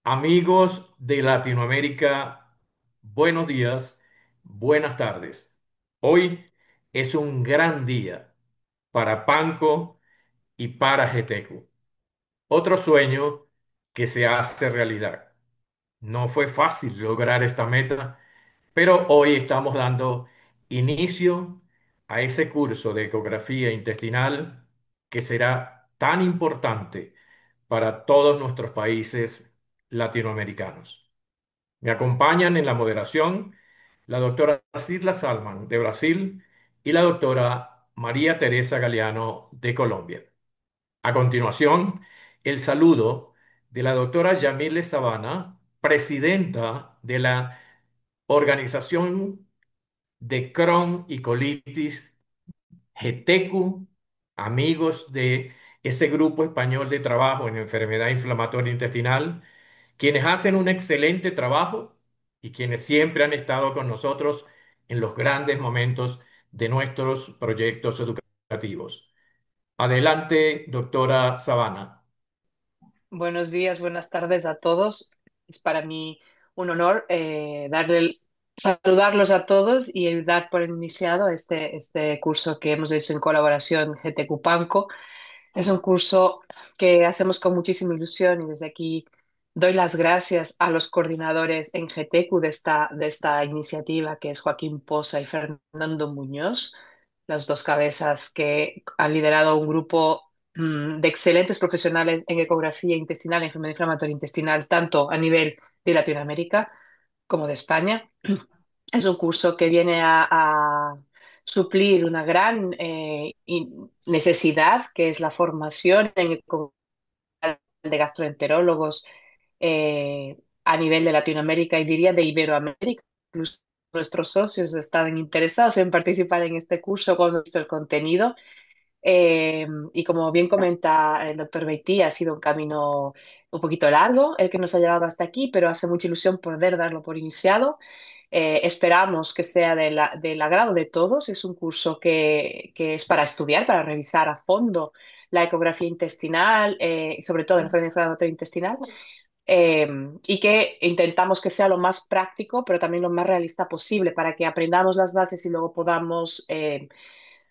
Amigos de Latinoamérica, buenos días, buenas tardes. Hoy es un gran día para Panco y para Getecu. Otro sueño que se hace realidad. No fue fácil lograr esta meta, pero hoy estamos dando inicio a ese curso de ecografía intestinal que será tan importante para todos nuestros países latinoamericanos. Me acompañan en la moderación la doctora Cisla Salman de Brasil y la doctora María Teresa Galeano de Colombia. A continuación, el saludo de la doctora Yamile Sabana, presidenta de la Organización de Crohn y Colitis GETECU, amigos de ese grupo español de trabajo en enfermedad inflamatoria intestinal, quienes hacen un excelente trabajo y quienes siempre han estado con nosotros en los grandes momentos de nuestros proyectos educativos. Adelante, doctora Sabana. Buenos días, buenas tardes a todos. Es para mí un honor saludarlos a todos y dar por iniciado este curso que hemos hecho en colaboración GTQ Panco. Es un curso que hacemos con muchísima ilusión y desde aquí doy las gracias a los coordinadores en GTQ de esta iniciativa, que es Joaquín Poza y Fernando Muñoz, las dos cabezas que han liderado un grupo de excelentes profesionales en ecografía intestinal y enfermedad inflamatoria intestinal, tanto a nivel de Latinoamérica como de España. Es un curso que viene a suplir una gran necesidad, que es la formación en de gastroenterólogos a nivel de Latinoamérica y diría de Iberoamérica. Incluso nuestros socios están interesados en participar en este curso cuando han visto el contenido. Y como bien comenta el doctor Beití, ha sido un camino un poquito largo el que nos ha llevado hasta aquí, pero hace mucha ilusión poder darlo por iniciado. Esperamos que sea del agrado de todos. Es un curso que es para estudiar, para revisar a fondo la ecografía intestinal, y sobre todo en la enfermedad inflamatoria intestinal, eh, y que intentamos que sea lo más práctico, pero también lo más realista posible para que aprendamos las bases y luego podamos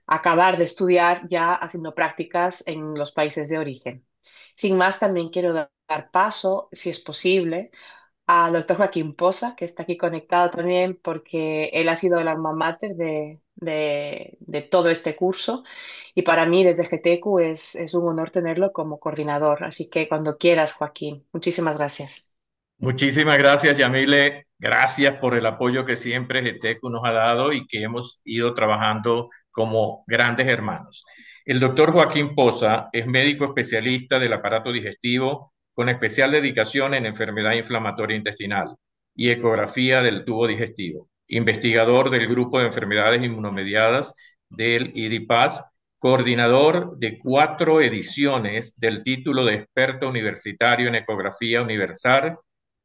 acabar de estudiar ya haciendo prácticas en los países de origen. Sin más, también quiero dar paso, si es posible, al doctor Joaquín Poza, que está aquí conectado también porque él ha sido el alma mater de todo este curso y para mí desde GTQ es un honor tenerlo como coordinador. Así que cuando quieras, Joaquín, muchísimas gracias. Muchísimas gracias, Yamile. Gracias por el apoyo que siempre GETECU nos ha dado y que hemos ido trabajando como grandes hermanos. El doctor Joaquín Poza es médico especialista del aparato digestivo con especial dedicación en enfermedad inflamatoria intestinal y ecografía del tubo digestivo, investigador del grupo de enfermedades inmunomediadas del IDIPAS, coordinador de 4 ediciones del título de experto universitario en ecografía universal,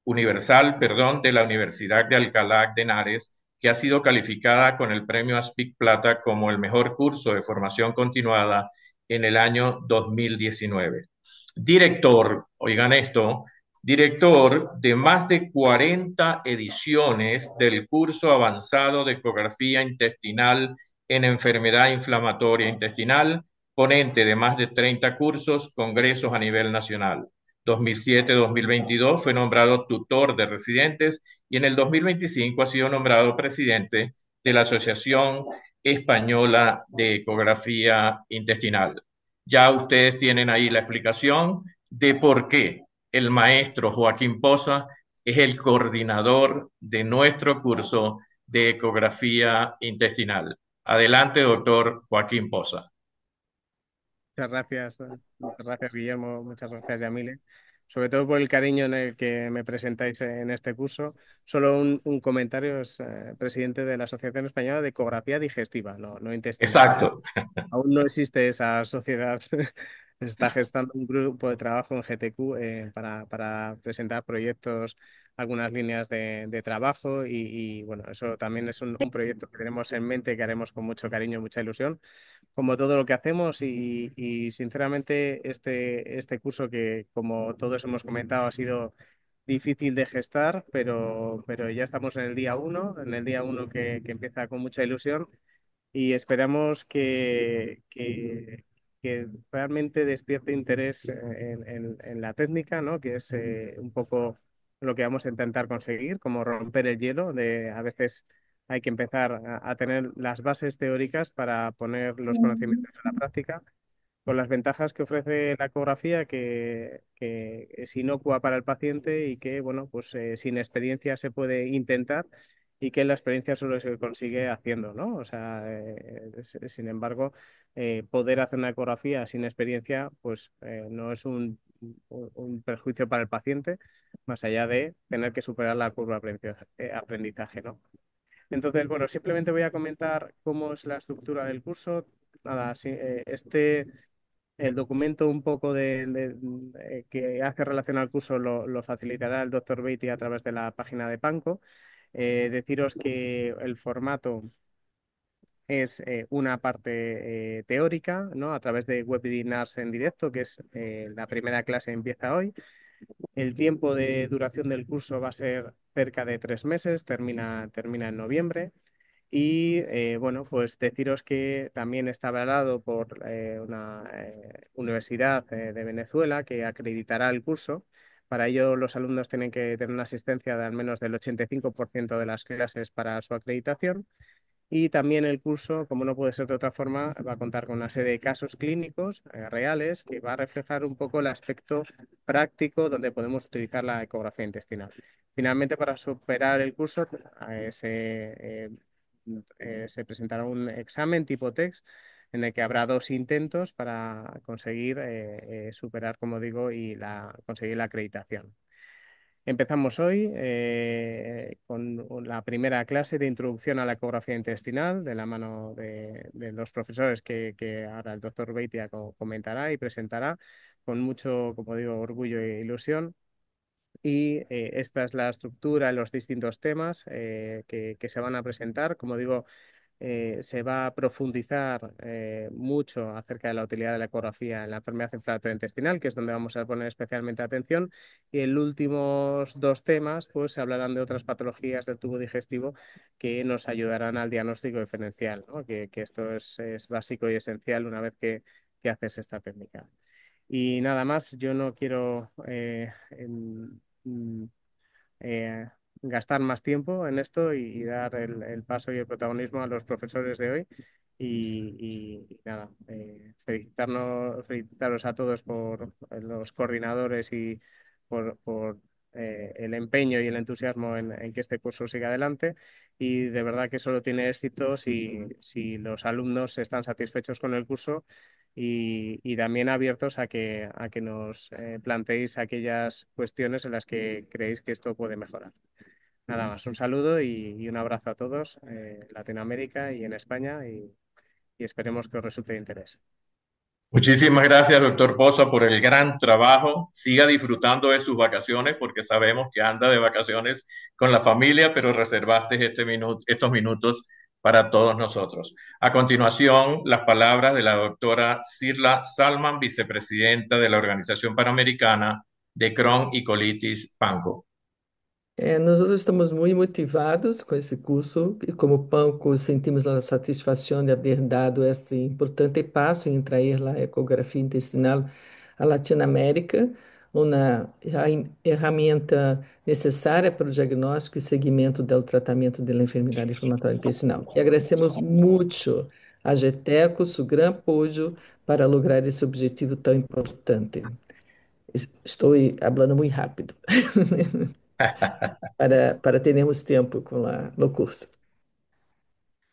de la Universidad de Alcalá de Henares, que ha sido calificada con el premio ASPIC Plata como el mejor curso de formación continuada en el año 2019. Director, oigan esto, director de más de 40 ediciones del curso avanzado de ecografía intestinal en enfermedad inflamatoria intestinal, ponente de más de 30 cursos, congresos a nivel nacional. 2007-2022 fue nombrado tutor de residentes y en el 2025 ha sido nombrado presidente de la Asociación Española de Ecografía Intestinal. Ya ustedes tienen ahí la explicación de por qué el maestro Joaquín Poza es el coordinador de nuestro curso de ecografía intestinal. Adelante, doctor Joaquín Poza. Muchas gracias, Guillermo, muchas gracias, Yamile, sobre todo por el cariño en el que me presentáis en este curso. Solo un comentario, es presidente de la Asociación Española de Ecografía Digestiva, no intestinal. Exacto. Aún no existe esa sociedad. Se está gestando un grupo de trabajo en GTQ para presentar proyectos, algunas líneas de trabajo bueno, eso también es un proyecto que tenemos en mente que haremos con mucho cariño, mucha ilusión, como todo lo que hacemos sinceramente este curso que como todos hemos comentado ha sido difícil de gestar, pero ya estamos en el día uno, en el día uno que empieza con mucha ilusión y esperamos que realmente despierte interés en la técnica, ¿no? Que es un poco lo que vamos a intentar conseguir, como romper el hielo, de a veces hay que empezar a tener las bases teóricas para poner los conocimientos en la práctica con las ventajas que ofrece la ecografía, que es inocua para el paciente y que, bueno, pues sin experiencia se puede intentar y que la experiencia solo se consigue haciendo, ¿no? O sea, sin embargo, poder hacer una ecografía sin experiencia, pues no es un perjuicio para el paciente, más allá de tener que superar la curva de aprendizaje, ¿no? Entonces, bueno, simplemente voy a comentar cómo es la estructura del curso. Nada, sí, el documento un poco que hace relación al curso lo facilitará el doctor Beatty a través de la página de Panco. Deciros que el formato es una parte teórica, ¿no? A través de webinars en directo, que es la primera clase empieza hoy. El tiempo de duración del curso va a ser cerca de 3 meses, termina en noviembre. Y bueno, pues deciros que también está avalado por una universidad de Venezuela que acreditará el curso. Para ello, los alumnos tienen que tener una asistencia de al menos del 85% de las clases para su acreditación. Y también el curso, como no puede ser de otra forma, va a contar con una serie de casos clínicos reales que va a reflejar un poco el aspecto práctico donde podemos utilizar la ecografía intestinal. Finalmente, para superar el curso, se presentará un examen tipo TEX en el que habrá 2 intentos para conseguir superar, como digo, y conseguir la acreditación. Empezamos hoy con la primera clase de introducción a la ecografía intestinal de la mano de los profesores que ahora el doctor Beitia comentará y presentará con mucho, como digo, orgullo e ilusión. Y esta es la estructura, los distintos temas que se van a presentar. Como digo, se va a profundizar mucho acerca de la utilidad de la ecografía en la enfermedad inflamatoria intestinal, que es donde vamos a poner especialmente atención. Y en los últimos 2 temas, pues se hablarán de otras patologías del tubo digestivo que nos ayudarán al diagnóstico diferencial, ¿no? Que esto es básico y esencial una vez que haces esta técnica. Y nada más, yo no quiero eh, gastar más tiempo en esto y dar el paso y el protagonismo a los profesores de hoy. Y nada, felicitaros a todos por los coordinadores y por el empeño y el entusiasmo en que este curso siga adelante. Y de verdad que solo tiene éxito si los alumnos están satisfechos con el curso y también abiertos a que nos planteéis aquellas cuestiones en las que creéis que esto puede mejorar. Nada más, un saludo y un abrazo a todos en Latinoamérica y en España y esperemos que os resulte de interés. Muchísimas gracias, doctor Poza, por el gran trabajo. Siga disfrutando de sus vacaciones porque sabemos que anda de vacaciones con la familia, pero reservaste estos minutos para todos nosotros. A continuación, las palabras de la doctora Sirla Salman, vicepresidenta de la Organización Panamericana de Crohn y Colitis Panco. Nós hoje estamos muito motivados com esse curso e, como Panco, sentimos a satisfação de haver dado este importante passo em trazer a ecografia intestinal à Latinoamérica, uma ferramenta necessária para o diagnóstico e seguimento do tratamento da enfermidade inflamatória intestinal. E agradecemos muito a GTECO su gran apoio para lograr esse objetivo tão importante. Estou falando muito rápido. Para termos tiempo con el curso.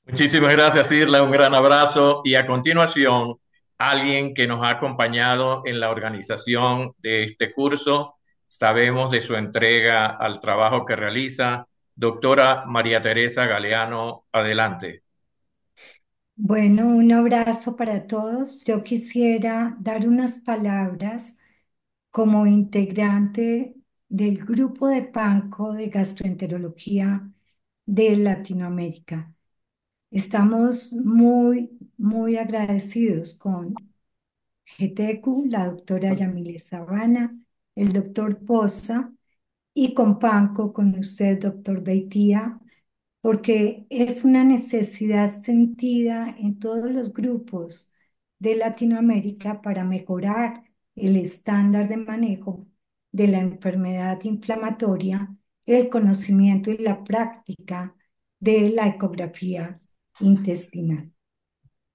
Muchísimas gracias, Irla. Un gran abrazo. Y a continuación, alguien que nos ha acompañado en la organización de este curso. Sabemos de su entrega al trabajo que realiza. Doctora María Teresa Galeano, adelante. Bueno, un abrazo para todos. Yo quisiera dar unas palabras como integrante del grupo de PANCO de gastroenterología de Latinoamérica. Estamos muy agradecidos con GTQ, la doctora Yamile Sabana, el doctor Poza y con Panco, con usted, doctor Beitia, porque es una necesidad sentida en todos los grupos de Latinoamérica para mejorar el estándar de manejo de la enfermedad inflamatoria, el conocimiento y la práctica de la ecografía intestinal.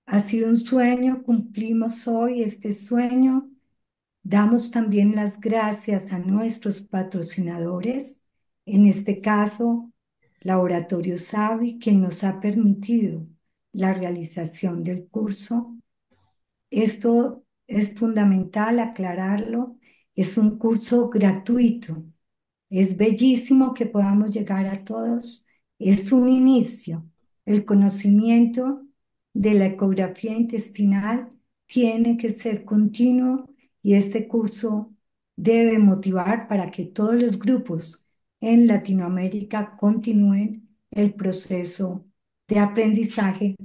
Ha sido un sueño, cumplimos hoy este sueño. Damos también las gracias a nuestros patrocinadores, en este caso, Laboratorio Savi, quien nos ha permitido la realización del curso. Esto es fundamental aclararlo. Es un curso gratuito. Es bellísimo que podamos llegar a todos. Es un inicio. El conocimiento de la ecografía intestinal tiene que ser continuo y este curso debe motivar para que todos los grupos en Latinoamérica continúen el proceso de aprendizaje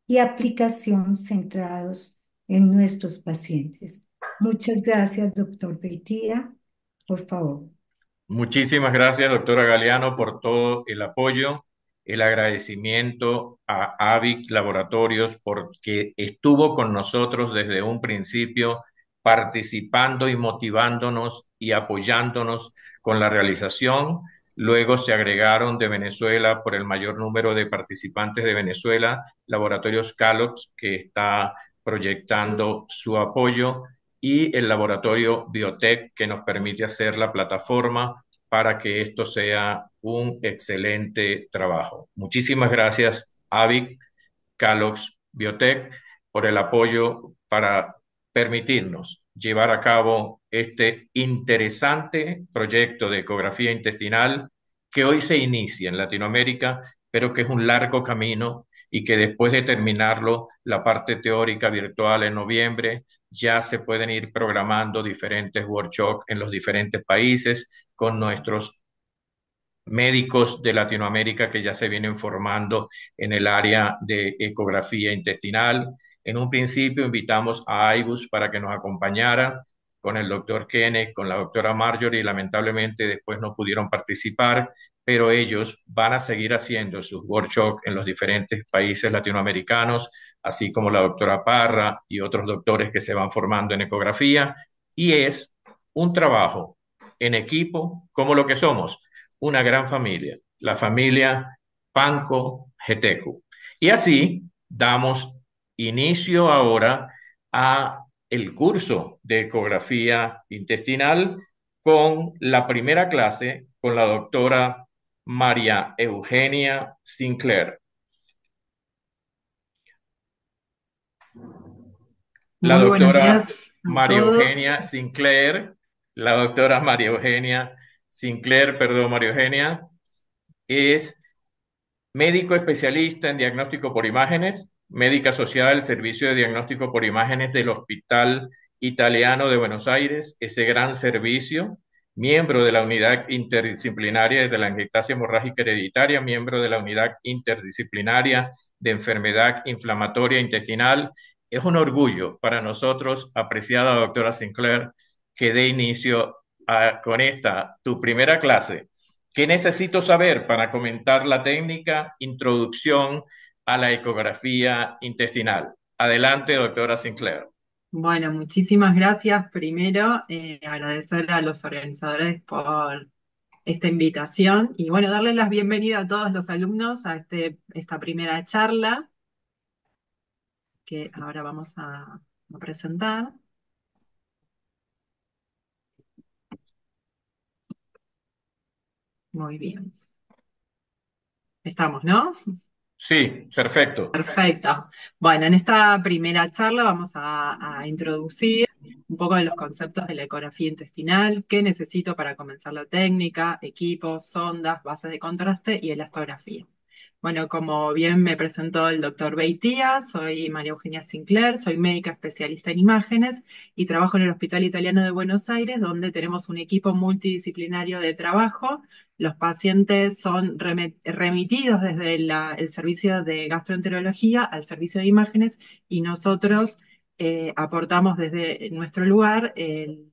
y aplicación centrados en nuestros pacientes. Muchas gracias, doctor Beitia. Por favor. Muchísimas gracias, doctora Galeano, por todo el apoyo, el agradecimiento a AVIC Laboratorios porque estuvo con nosotros desde un principio, participando y motivándonos y apoyándonos con la realización. Luego se agregaron de Venezuela, por el mayor número de participantes de Venezuela, Laboratorios Calox, que está proyectando su apoyo, y el laboratorio Biotech, que nos permite hacer la plataforma para que esto sea un excelente trabajo. Muchísimas gracias, Avic, Calox, Biotech, por el apoyo para permitirnos llevar a cabo este interesante proyecto de ecografía intestinal que hoy se inicia en Latinoamérica, pero que es un largo camino y que después de terminarlo, la parte teórica virtual en noviembre, ya se pueden ir programando diferentes workshops en los diferentes países con nuestros médicos de Latinoamérica que ya se vienen formando en el área de ecografía intestinal. En un principio invitamos a IBUS para que nos acompañara con el doctor Kenneth, con la doctora Marjorie. Lamentablemente después no pudieron participar, pero ellos van a seguir haciendo sus workshops en los diferentes países latinoamericanos, así como la doctora Parra y otros doctores que se van formando en ecografía. Y es un trabajo en equipo como lo que somos, una gran familia, la familia Panco Getecu. Y así damos inicio ahora a el curso de ecografía intestinal con la primera clase con la doctora María Eugenia Sinclair. La Muy buenos doctora días a María todos. Eugenia Sinclair, la doctora María Eugenia Sinclair, perdón, María Eugenia, es médico especialista en diagnóstico por imágenes, médica asociada al Servicio de Diagnóstico por Imágenes del Hospital Italiano de Buenos Aires, ese gran servicio, miembro de la Unidad Interdisciplinaria de Telangiectasia Hemorrágica Hereditaria, miembro de la Unidad Interdisciplinaria de Enfermedad Inflamatoria Intestinal. Es un orgullo para nosotros, apreciada doctora Sinclair, que dé inicio con esta, tu primera clase. ¿Qué necesito saber para comentar la técnica Introducción a la ecografía intestinal? Adelante, doctora Sinclair. Bueno, muchísimas gracias. Primero, agradecer a los organizadores por esta invitación y bueno, darles la bienvenida a todos los alumnos a esta primera charla que ahora vamos a presentar. Muy bien. Estamos, ¿no? Sí, perfecto. Perfecto. Bueno, en esta primera charla vamos a introducir un poco de los conceptos de la ecografía intestinal, qué necesito para comenzar la técnica, equipos, sondas, bases de contraste y elastografía. Bueno, como bien me presentó el doctor Beitia, soy María Eugenia Sinclair, soy médica especialista en imágenes y trabajo en el Hospital Italiano de Buenos Aires, donde tenemos un equipo multidisciplinario de trabajo. Los pacientes son remitidos desde el servicio de gastroenterología al servicio de imágenes y nosotros aportamos desde nuestro lugar el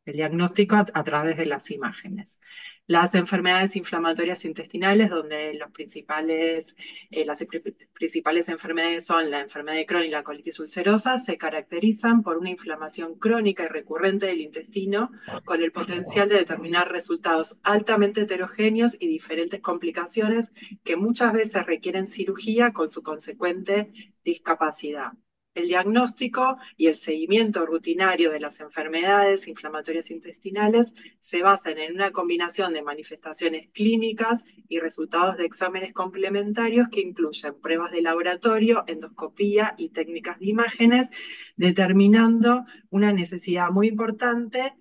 diagnóstico a través de las imágenes. Las enfermedades inflamatorias intestinales, donde las principales enfermedades son la enfermedad de Crohn y la colitis ulcerosa, se caracterizan por una inflamación crónica y recurrente del intestino, con el potencial de determinar resultados altamente heterogéneos y diferentes complicaciones que muchas veces requieren cirugía con su consecuente discapacidad. El diagnóstico y el seguimiento rutinario de las enfermedades inflamatorias intestinales se basan en una combinación de manifestaciones clínicas y resultados de exámenes complementarios que incluyen pruebas de laboratorio, endoscopía y técnicas de imágenes, determinando una necesidad muy importante.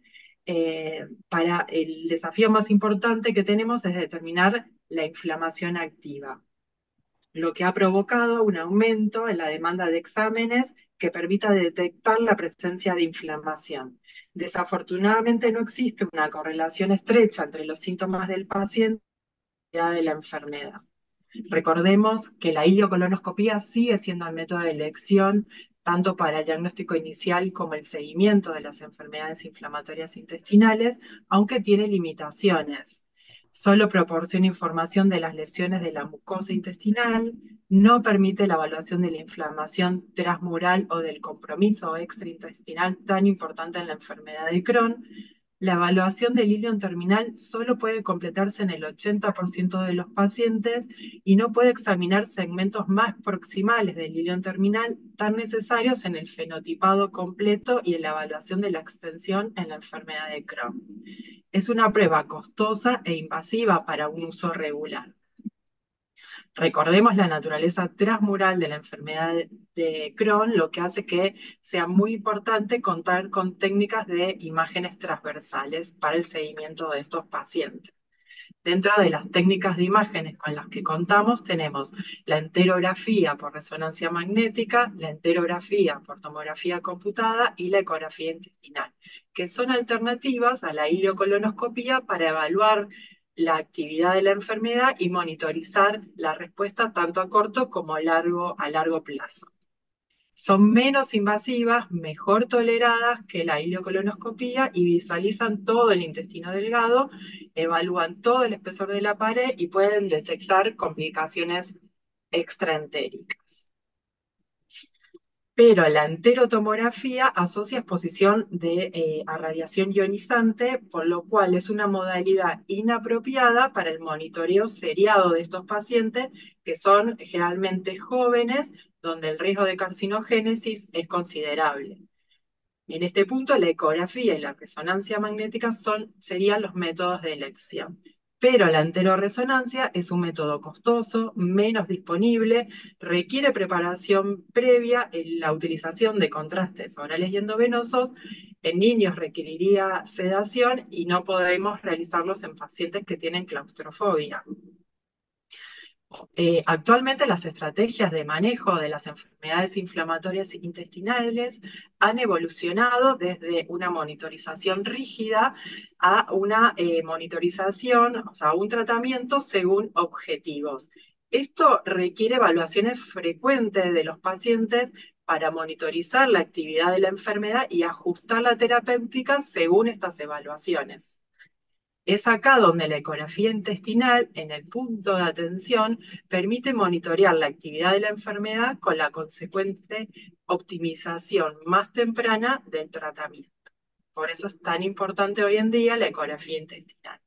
Para el desafío más importante que tenemos es determinar la inflamación activa, lo que ha provocado un aumento en la demanda de exámenes que permita detectar la presencia de inflamación. Desafortunadamente no existe una correlación estrecha entre los síntomas del paciente y la de la enfermedad. Recordemos que la ileocolonoscopía sigue siendo el método de elección tanto para el diagnóstico inicial como el seguimiento de las enfermedades inflamatorias intestinales, aunque tiene limitaciones. Solo proporciona información de las lesiones de la mucosa intestinal, no permite la evaluación de la inflamación transmural o del compromiso extraintestinal tan importante en la enfermedad de Crohn. La evaluación del ilion terminal solo puede completarse en el 80% de los pacientes y no puede examinar segmentos más proximales del ilion terminal tan necesarios en el fenotipado completo y en la evaluación de la extensión en la enfermedad de Crohn. Es una prueba costosa e invasiva para un uso regular. Recordemos la naturaleza transmural de la enfermedad de Crohn, lo que hace que sea muy importante contar con técnicas de imágenes transversales para el seguimiento de estos pacientes. Dentro de las técnicas de imágenes con las que contamos tenemos la enterografía por resonancia magnética, la enterografía por tomografía computada y la ecografía intestinal, que son alternativas a la ileocolonoscopía para evaluar la actividad de la enfermedad y monitorizar la respuesta tanto a corto como a largo plazo. Son menos invasivas, mejor toleradas que la ileocolonoscopía y visualizan todo el intestino delgado, evalúan todo el espesor de la pared y pueden detectar complicaciones extraentéricas. Pero la enterotomografía asocia exposición a radiación ionizante, por lo cual es una modalidad inapropiada para el monitoreo seriado de estos pacientes, que son generalmente jóvenes, donde el riesgo de carcinogénesis es considerable. En este punto, la ecografía y la resonancia magnética serían los métodos de elección. Pero la enteroresonancia es un método costoso, menos disponible, requiere preparación previa en la utilización de contrastes orales y endovenosos. En niños requeriría sedación y no podremos realizarlos en pacientes que tienen claustrofobia. Actualmente las estrategias de manejo de las enfermedades inflamatorias intestinales han evolucionado desde una monitorización rígida a una monitorización, o sea, un tratamiento según objetivos. Esto requiere evaluaciones frecuentes de los pacientes para monitorizar la actividad de la enfermedad y ajustar la terapéutica según estas evaluaciones. Es acá donde la ecografía intestinal, en el punto de atención, permite monitorear la actividad de la enfermedad con la consecuente optimización más temprana del tratamiento. Por eso es tan importante hoy en día la ecografía intestinal.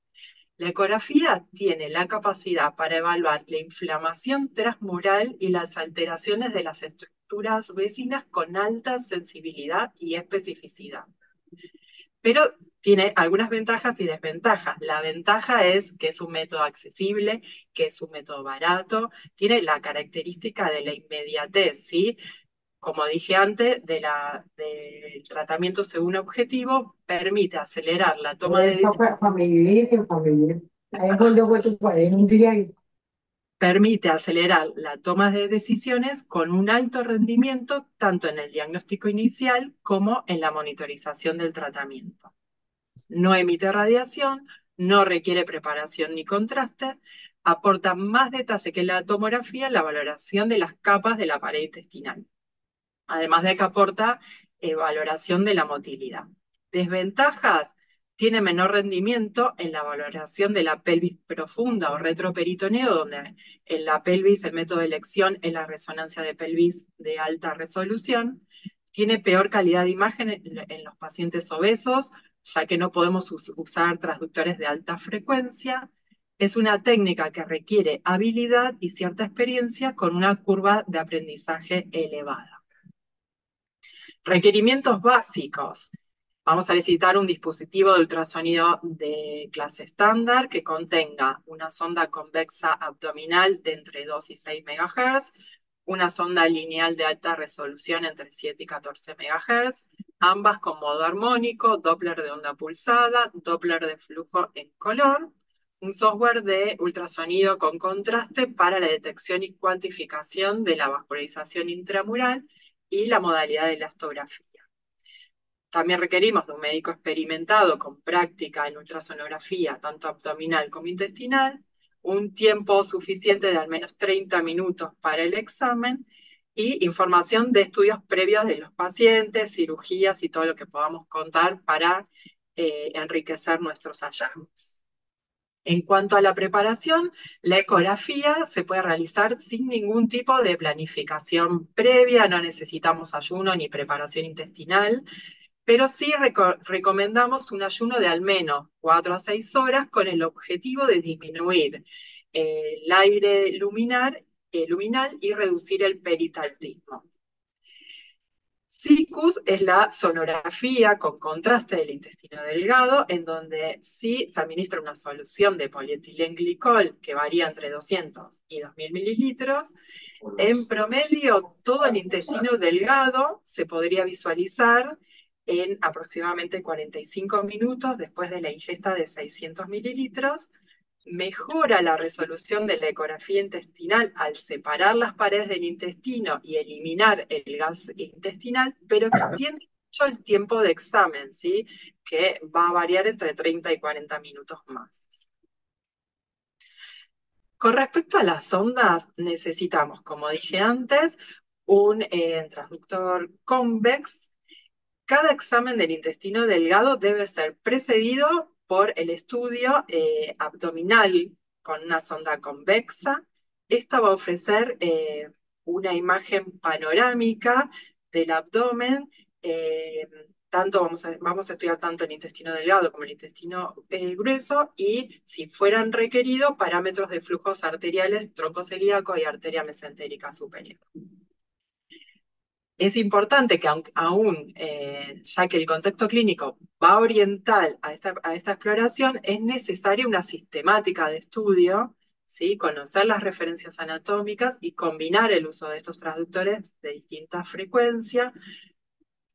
La ecografía tiene la capacidad para evaluar la inflamación transmural y las alteraciones de las estructuras vecinas con alta sensibilidad y especificidad. Pero tiene algunas ventajas y desventajas. La ventaja es que es un método accesible, que es un método barato, tiene la característica de la inmediatez, ¿sí? Como dije antes, del tratamiento según objetivo, permite acelerar la toma de decisiones. Permite acelerar la toma de decisiones con un alto rendimiento tanto en el diagnóstico inicial como en la monitorización del tratamiento. No emite radiación, no requiere preparación ni contraste, aporta más detalle que la tomografía en la valoración de las capas de la pared intestinal, además de que aporta valoración de la motilidad. Desventajas: tiene menor rendimiento en la valoración de la pelvis profunda o retroperitoneo, donde en la pelvis el método de elección es la resonancia de pelvis de alta resolución. Tiene peor calidad de imagen en los pacientes obesos, ya que no podemos usar transductores de alta frecuencia. Es una técnica que requiere habilidad y cierta experiencia con una curva de aprendizaje elevada. Requerimientos básicos. Vamos a necesitar un dispositivo de ultrasonido de clase estándar que contenga una sonda convexa abdominal de entre 2 y 6 MHz, una sonda lineal de alta resolución entre 7 y 14 MHz, ambas con modo armónico, Doppler de onda pulsada, Doppler de flujo en color, un software de ultrasonido con contraste para la detección y cuantificación de la vascularización intramural y la modalidad de elastografía. También requerimos de un médico experimentado con práctica en ultrasonografía, tanto abdominal como intestinal, un tiempo suficiente de al menos 30 minutos para el examen y información de estudios previos de los pacientes, cirugías y todo lo que podamos contar para enriquecer nuestros hallazgos. En cuanto a la preparación, la ecografía se puede realizar sin ningún tipo de planificación previa, no necesitamos ayuno ni preparación intestinal, pero sí recomendamos un ayuno de al menos 4 a 6 horas con el objetivo de disminuir el aire luminal y reducir el peritaltismo. SICUS es la sonografía con contraste del intestino delgado, en donde sí se administra una solución de polietilenglicol que varía entre 200 y 2000 mililitros. En promedio, todo el intestino delgado se podría visualizar en aproximadamente 45 minutos después de la ingesta de 600 mililitros. Mejora la resolución de la ecografía intestinal al separar las paredes del intestino y eliminar el gas intestinal, pero extiende mucho el tiempo de examen, ¿sí? Que va a variar entre 30 y 40 minutos más. Con respecto a las ondas, necesitamos, como dije antes, un transductor convex. Cada examen del intestino delgado debe ser precedido por el estudio abdominal con una sonda convexa. Esta va a ofrecer una imagen panorámica del abdomen. Vamos a estudiar tanto el intestino delgado como el intestino grueso y, si fueran requeridos, parámetros de flujos arteriales, tronco celíaco y arteria mesentérica superior. Es importante que aún, ya que el contexto clínico va a orientar a esta exploración, es necesaria una sistemática de estudio, ¿sí? Conocer las referencias anatómicas y combinar el uso de estos traductores de distinta frecuencia.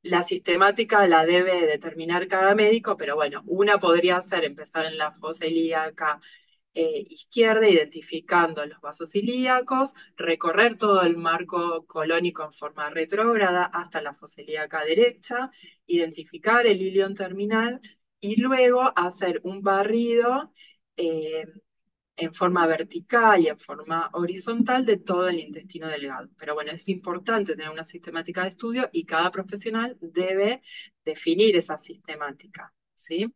La sistemática la debe determinar cada médico, pero bueno, una podría ser empezar en la fosa ilíaca izquierda, identificando los vasos ilíacos, recorrer todo el marco colónico en forma retrógrada hasta la fosa ilíaca derecha, identificar el ilion terminal y luego hacer un barrido en forma vertical y en forma horizontal de todo el intestino delgado. Pero bueno, es importante tener una sistemática de estudio y cada profesional debe definir esa sistemática, ¿sí?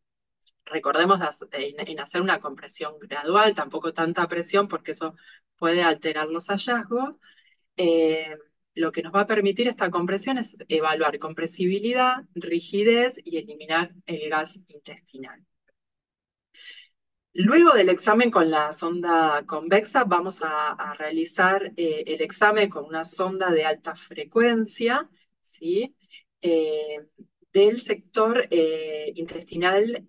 Recordemos en hacer una compresión gradual, tampoco tanta presión porque eso puede alterar los hallazgos. Lo que nos va a permitir esta compresión es evaluar compresibilidad, rigidez y eliminar el gas intestinal. Luego del examen con la sonda convexa, vamos a realizar el examen con una sonda de alta frecuencia, ¿sí? Del sector intestinal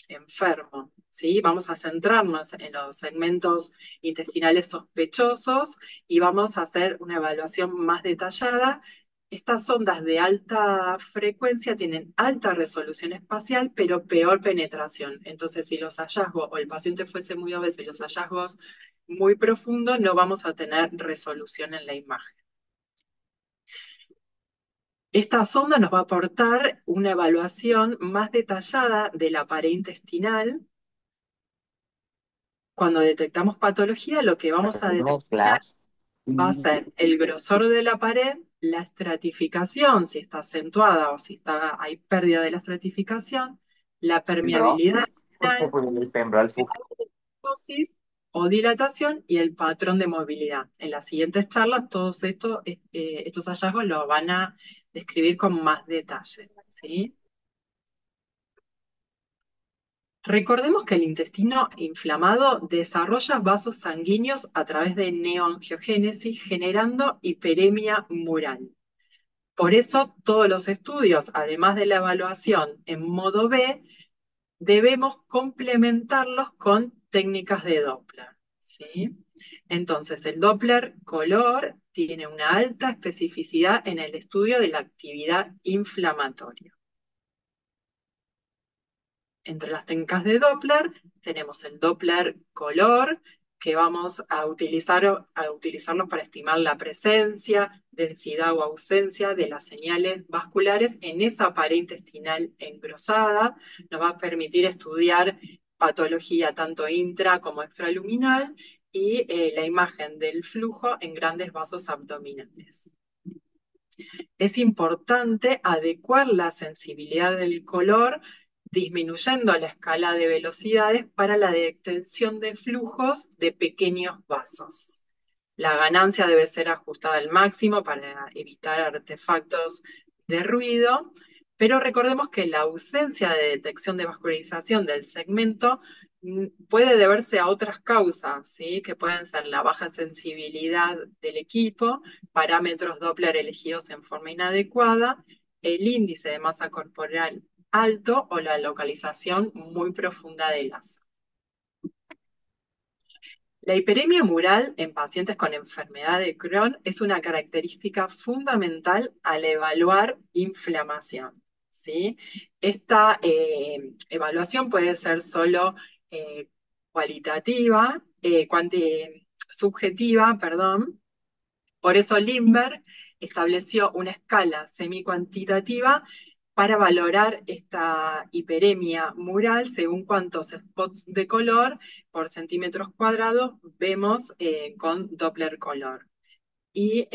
enfermo, ¿sí? Vamos a centrarnos en los segmentos intestinales sospechosos y vamos a hacer una evaluación más detallada. Estas sondas de alta frecuencia tienen alta resolución espacial, pero peor penetración. Entonces, si los hallazgos, o el paciente fuese muy obeso y los hallazgos muy profundos, no vamos a tener resolución en la imagen. Esta sonda nos va a aportar una evaluación más detallada de la pared intestinal. Cuando detectamos patología, lo que vamos a detectar va a ser el grosor de la pared, la estratificación, si está acentuada o si hay pérdida de la estratificación, la permeabilidad intestinal, dosis o dilatación y el patrón de movilidad. En las siguientes charlas, todos estos hallazgos lo van a describir con más detalle, ¿sí? Recordemos que el intestino inflamado desarrolla vasos sanguíneos a través de neoangiogénesis, generando hiperemia mural. Por eso, todos los estudios, además de la evaluación en modo B, debemos complementarlos con técnicas de Doppler, ¿sí? Entonces, el Doppler color tiene una alta especificidad en el estudio de la actividad inflamatoria. Entre las técnicas de Doppler tenemos el Doppler color, que vamos a utilizarlo para estimar la presencia, densidad o ausencia de las señales vasculares en esa pared intestinal engrosada. Nos va a permitir estudiar patología tanto intra como extraluminal y la imagen del flujo en grandes vasos abdominales. Es importante adecuar la sensibilidad del color disminuyendo la escala de velocidades para la detección de flujos de pequeños vasos. La ganancia debe ser ajustada al máximo para evitar artefactos de ruido, pero recordemos que la ausencia de detección de vascularización del segmento puede deberse a otras causas, ¿sí? Que pueden ser la baja sensibilidad del equipo, parámetros Doppler elegidos en forma inadecuada, el índice de masa corporal alto o la localización muy profunda del asa. La hiperemia mural en pacientes con enfermedad de Crohn es una característica fundamental al evaluar inflamación, ¿sí? Esta evaluación puede ser solo cualitativa, subjetiva, perdón. Por eso Lindbergh estableció una escala semicuantitativa para valorar esta hiperemia mural según cuántos spots de color por centímetros cuadrados vemos con Doppler color. Y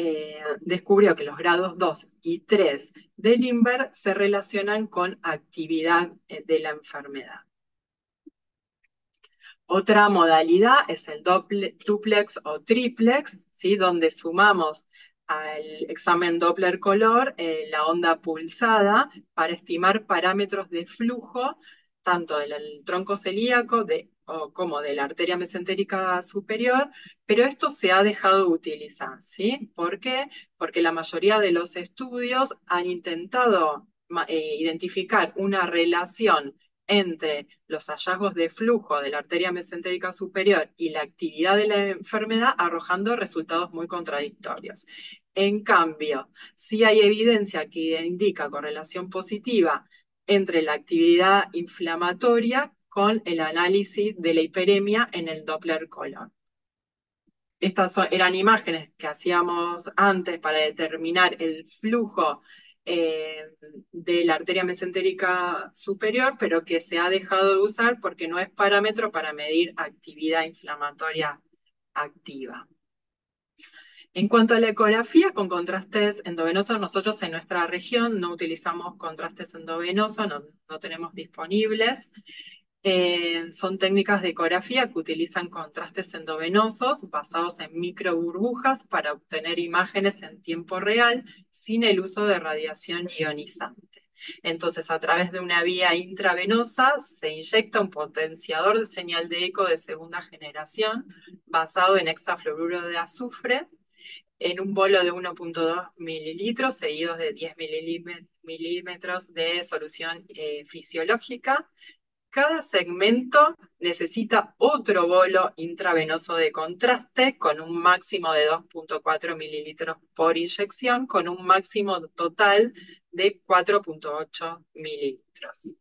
descubrió que los grados 2 y 3 de Lindbergh se relacionan con actividad de la enfermedad. Otra modalidad es el duplex o triplex, ¿sí? Donde sumamos al examen Doppler color la onda pulsada para estimar parámetros de flujo tanto del tronco celíaco como de la arteria mesentérica superior, pero esto se ha dejado de utilizar, ¿sí? ¿Por qué? Porque la mayoría de los estudios han intentado identificar una relación entre los hallazgos de flujo de la arteria mesentérica superior y la actividad de la enfermedad, arrojando resultados muy contradictorios. En cambio, sí hay evidencia que indica correlación positiva entre la actividad inflamatoria con el análisis de la hiperemia en el Doppler color. Estas eran imágenes que hacíamos antes para determinar el flujo de la arteria mesentérica superior, pero que se ha dejado de usar porque no es parámetro para medir actividad inflamatoria activa. En cuanto a la ecografía con contrastes endovenosos, nosotros en nuestra región no utilizamos contrastes endovenosos, no tenemos disponibles. Son técnicas de ecografía que utilizan contrastes endovenosos basados en microburbujas para obtener imágenes en tiempo real sin el uso de radiación ionizante. Entonces, a través de una vía intravenosa se inyecta un potenciador de señal de eco de segunda generación basado en hexafluoruro de azufre en un bolo de 1.2 mililitros seguidos de 10 milímetros de solución fisiológica. Cada segmento necesita otro bolo intravenoso de contraste con un máximo de 2.4 mililitros por inyección, con un máximo total de 4.8 mililitros.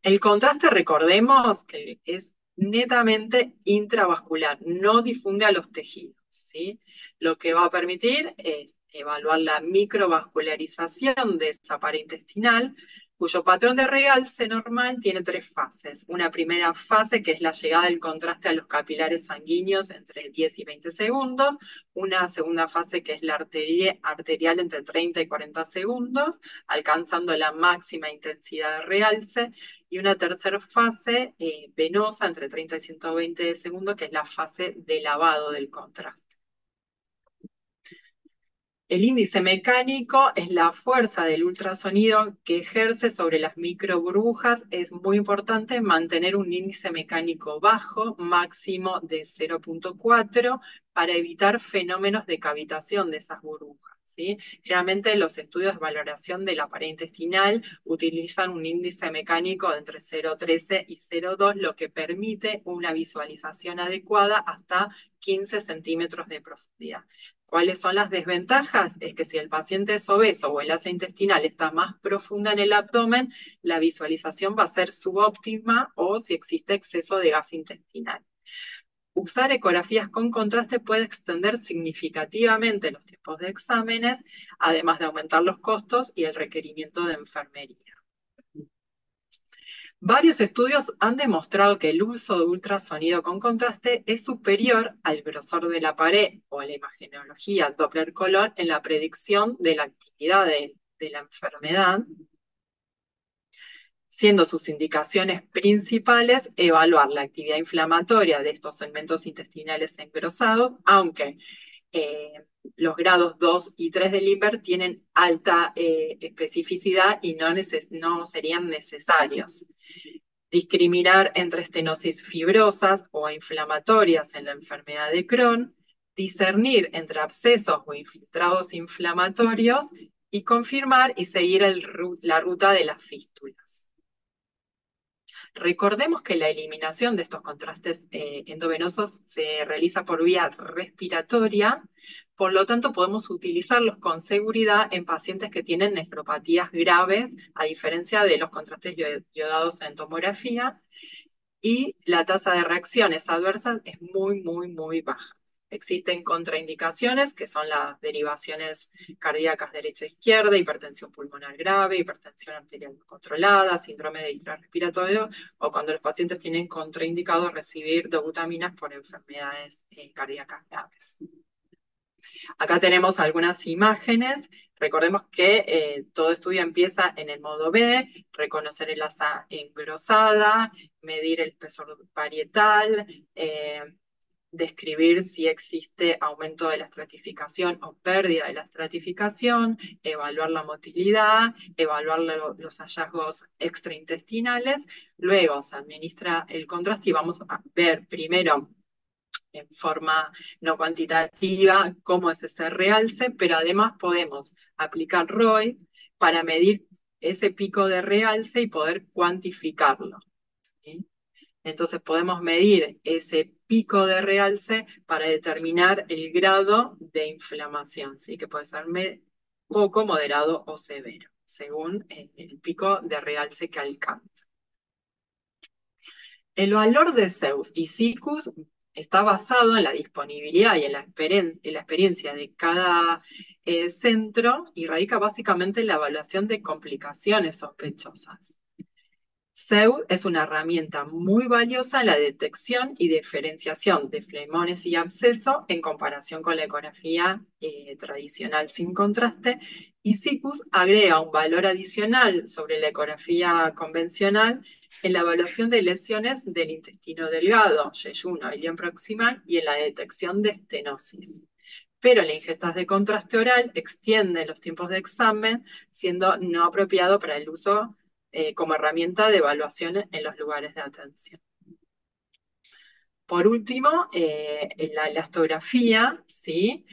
El contraste, recordemos que es netamente intravascular, no difunde a los tejidos, ¿sí? Lo que va a permitir es evaluar la microvascularización de esa pared intestinal, cuyo patrón de realce normal tiene 3 fases. Una primera fase, que es la llegada del contraste a los capilares sanguíneos entre 10 y 20 segundos. Una segunda fase, que es la arterial entre 30 y 40 segundos, alcanzando la máxima intensidad de realce. Y una tercera fase, venosa, entre 30 y 120 segundos, que es la fase de lavado del contraste. El índice mecánico es la fuerza del ultrasonido que ejerce sobre las microburbujas. Es muy importante mantener un índice mecánico bajo, máximo de 0,4, para evitar fenómenos de cavitación de esas burbujas, ¿sí? Generalmente los estudios de valoración de la pared intestinal utilizan un índice mecánico de entre 0,13 y 0,2, lo que permite una visualización adecuada hasta 15 centímetros de profundidad. ¿Cuáles son las desventajas? Es que si el paciente es obeso o el asa intestinal está más profunda en el abdomen, la visualización va a ser subóptima, o si existe exceso de gas intestinal. Usar ecografías con contraste puede extender significativamente los tiempos de exámenes, además de aumentar los costos y el requerimiento de enfermería. Varios estudios han demostrado que el uso de ultrasonido con contraste es superior al grosor de la pared o a la imagenología Doppler color en la predicción de la actividad de la enfermedad, siendo sus indicaciones principales evaluar la actividad inflamatoria de estos segmentos intestinales engrosados, aunque los grados 2 y 3 del INVER tienen alta especificidad y no serían necesarios. Discriminar entre estenosis fibrosas o inflamatorias en la enfermedad de Crohn, discernir entre abscesos o infiltrados inflamatorios y confirmar y seguir la ruta de las fístulas. Recordemos que la eliminación de estos contrastes endovenosos se realiza por vía respiratoria, por lo tanto podemos utilizarlos con seguridad en pacientes que tienen nefropatías graves, a diferencia de los contrastes iodados en tomografía, y la tasa de reacciones adversas es muy, muy, muy baja. Existen contraindicaciones, que son las derivaciones cardíacas derecha-izquierda, hipertensión pulmonar grave, hipertensión arterial no controlada, síndrome de distrés respiratorio, o cuando los pacientes tienen contraindicado recibir dobutaminas por enfermedades cardíacas graves. Acá tenemos algunas imágenes. Recordemos que todo estudio empieza en el modo B: reconocer el asa engrosada, medir el espesor parietal, describir si existe aumento de la estratificación o pérdida de la estratificación, evaluar la motilidad, evaluar los hallazgos extraintestinales. Luego se administra el contraste y vamos a ver primero en forma no cuantitativa cómo es ese realce, pero además podemos aplicar ROI para medir ese pico de realce y poder cuantificarlo, ¿sí? Entonces podemos medir ese pico de realce para determinar el grado de inflamación, ¿sí? Que puede ser poco, moderado o severo, según el pico de realce que alcanza. El valor de Zeus y Siccus está basado en la disponibilidad y en la experiencia de cada centro, y radica básicamente en la evaluación de complicaciones sospechosas. Zeus es una herramienta muy valiosa en la detección y diferenciación de flemones y absceso en comparación con la ecografía tradicional sin contraste, y Siccus agrega un valor adicional sobre la ecografía convencional en la evaluación de lesiones del intestino delgado, yeyuno, ilion proximal, y en la detección de estenosis. Pero la ingesta de contraste oral extiende los tiempos de examen, siendo no apropiado para el uso como herramienta de evaluación en los lugares de atención. Por último, la elastografía, ¿sí?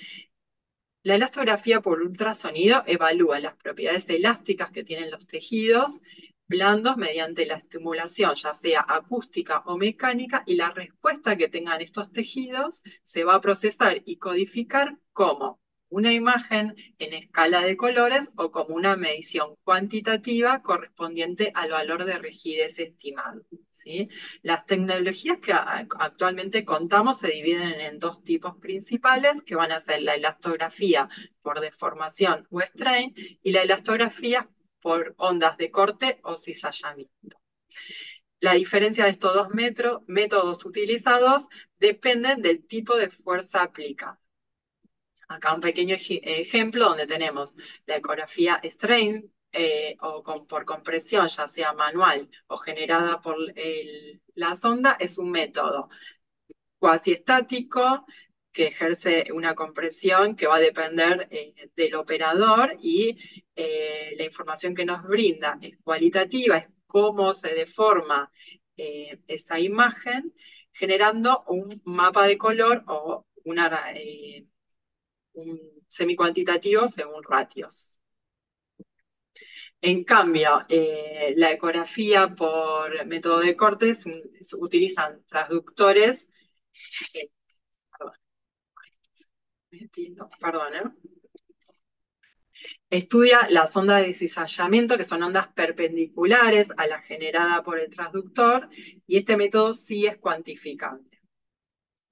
La elastografía por ultrasonido evalúa las propiedades elásticas que tienen los tejidos blandos mediante la estimulación, ya sea acústica o mecánica, y la respuesta que tengan estos tejidos se va a procesar y codificar como una imagen en escala de colores o como una medición cuantitativa correspondiente al valor de rigidez estimado, ¿sí? Las tecnologías que actualmente contamos se dividen en 2 tipos principales, que van a ser la elastografía por deformación o strain y la elastografía por ondas de corte o cizallamiento. La diferencia de estos dos métodos utilizados dependen del tipo de fuerza aplicada. Acá un pequeño ejemplo donde tenemos la ecografía strain por compresión, ya sea manual o generada por la sonda, es un método cuasi estático que ejerce una compresión que va a depender del operador y la información que nos brinda es cualitativa, es cómo se deforma esa imagen, generando un mapa de color o un semicuantitativo según ratios. En cambio, la ecografía por método de corte se utilizan transductores, perdón, estudia las ondas de cizallamiento, que son ondas perpendiculares a la generada por el transductor, y este método sí es cuantificable,